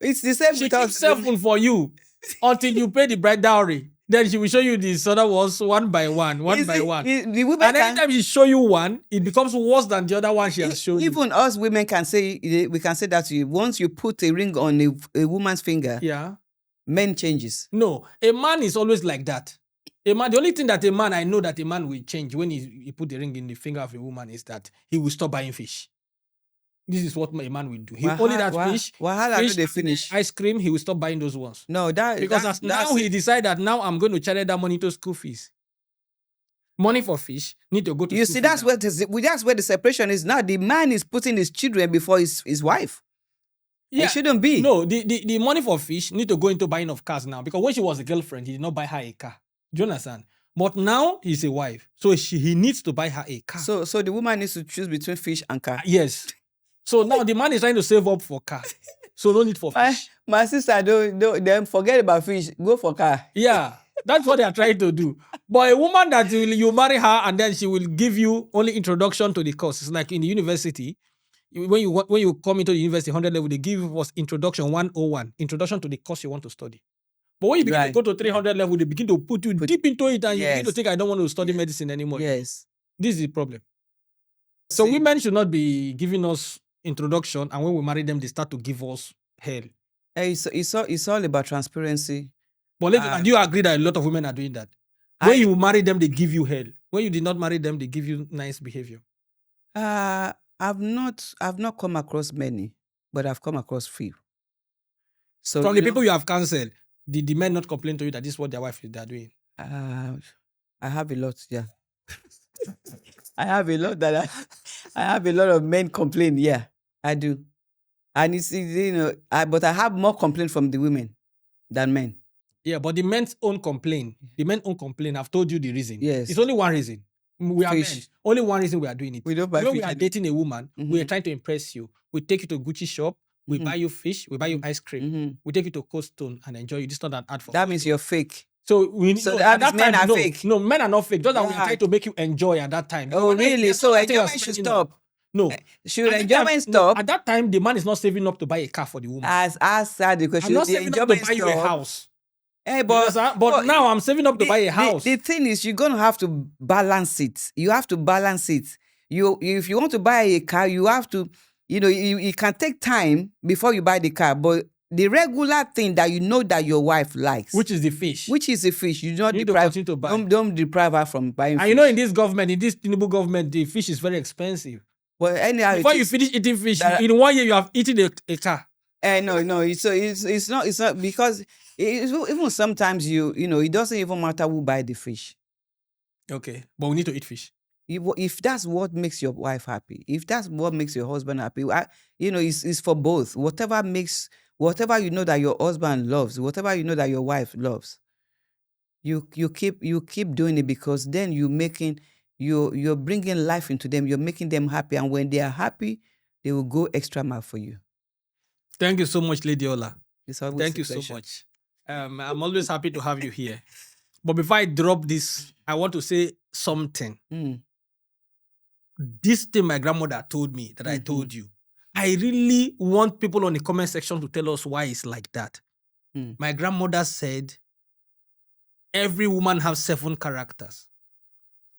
It's the same.
She keeps 7 for you until you pay the bride dowry. Then she will show you the other ones one by one. And anytime she show you one, it becomes worse than the other one she has shown you.
Even us women can say that to you. Once you put a ring on a woman's finger, men changes.
No, a man is always like that. The only thing that I know that a man will change when he put the ring in the finger of a woman is that he will stop buying fish. This is what a man will do. He only that fish,
Wahala no
fish
dey
and,
finish.
ice cream, he will stop buying those ones.
No,
Because as now he decide that now I'm going to channel that money to school fees. Money for fish need to go to
you
school
see,
fees
that's
now.
that's where the separation is now. The man is putting his children before his wife. It shouldn't be.
No, the money for fish need to go into buying of cars now. Because when she was a girlfriend, he did not buy her a car. Do you understand? But now he's a wife. So he needs to buy her a car.
So the woman needs to choose between fish and car.
Yes. So now the man is trying to save up for car. So no need for fish.
My sister, don't forget about fish. Go for car.
Yeah. That's what they are trying to do. But a woman that you marry her and then she will give you only introduction to the course. It's like in the university. When you come into the university 100 level, they give you introduction 101, introduction to the course you want to study. But when you begin to go to 300 level, they begin to put you deep into it and you begin to think, I don't want to study medicine anymore.
Yes.
This is the problem. So women should not be giving us introduction, and when we marry them, they start to give us hell.
It's all about transparency.
But do you agree that a lot of women are doing that? When you marry them, they give you hell. When you did not marry them, they give you nice behavior.
I've not come across many, but I've come across few. So
from the people you have counseled, did the men not complain to you that this is what their wife is doing?
I have a lot, yeah. I have a lot that I have a lot of men complain. Yeah, I do. And it's, but I have more complaint from the women than men.
Yeah, but the men's own complaint, I've told you the reason.
Yes.
It's only one reason. We are men. Only one reason we are doing it.
We don't buy
when
fish.
we are dating a woman, we are trying to impress you. We take you to Gucci shop, we buy you fish, we buy you ice cream, we take you to Cold Stone and enjoy you. This is not an ad for
that means you're fake.
So
that means men are fake.
No, men are not fake. Just that we are trying to make you enjoy at that time.
Oh, really? So enjoyment should stop.
No.
Should enjoyment stop?
At that time, the man is not saving up to buy a car for the woman.
As sad because
I'm not saving up to buy you a house.
Hey, but
now I'm saving up to buy a house.
The thing is, you're gonna have to balance it. You have to balance it. If you want to buy a car, you have to, it can take time before you buy the car, but the regular thing that you know that your wife likes,
which is the fish,
you don't deprive. Don't deprive her from buying.
And
fish.
In this Tinubu government, the fish is very expensive.
Well, anyhow,
before you finish eating fish, in 1 year you have eaten a car.
No. It's not because even sometimes it doesn't even matter who buy the fish.
Okay, but we need to eat fish.
If that's what makes your wife happy, if that's what makes your husband happy, it's for both. Whatever you know that your husband loves, whatever you know that your wife loves, you keep doing it, because then you're bringing life into them. You're making them happy, and when they are happy, they will go extra mile for you.
Thank you so much, Lady Ola.
Thank
you so much. I'm always happy to have you here. But before I drop this, I want to say something. This thing my grandmother told me that I told you. I really want people on the comment section to tell us why it's like that. My grandmother said, every woman has 7 characters.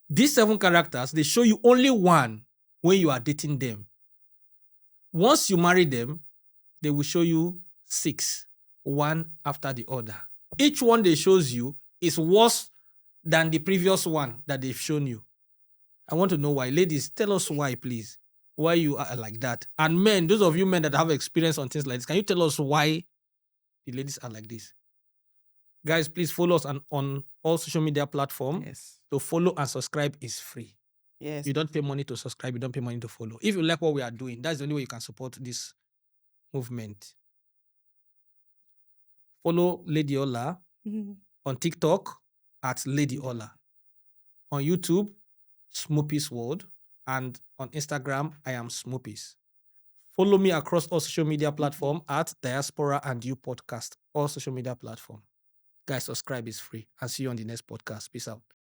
These 7 characters, they show you only one when you are dating them. Once you marry them, they will show you 6, one after the other. Each one they shows you is worse than the previous one that they've shown you. I want to know why. Ladies, tell us why, please. Why you are like that. And men, those of you men that have experience on things like this, can you tell us why the ladies are like this? Guys, please follow us on all social media platforms.
Yes.
To follow and subscribe is free.
Yes.
You don't pay money to subscribe. You don't pay money to follow. If you like what we are doing, that's the only way you can support this movement. Follow Lady Ola on TikTok at Lady Ola. On YouTube, Smoopy's World. And on Instagram, I am Smoopy's. Follow me across all social media platforms at Diaspora and You Podcast. All social media platforms. Guys, subscribe is free. I'll see you on the next podcast. Peace out.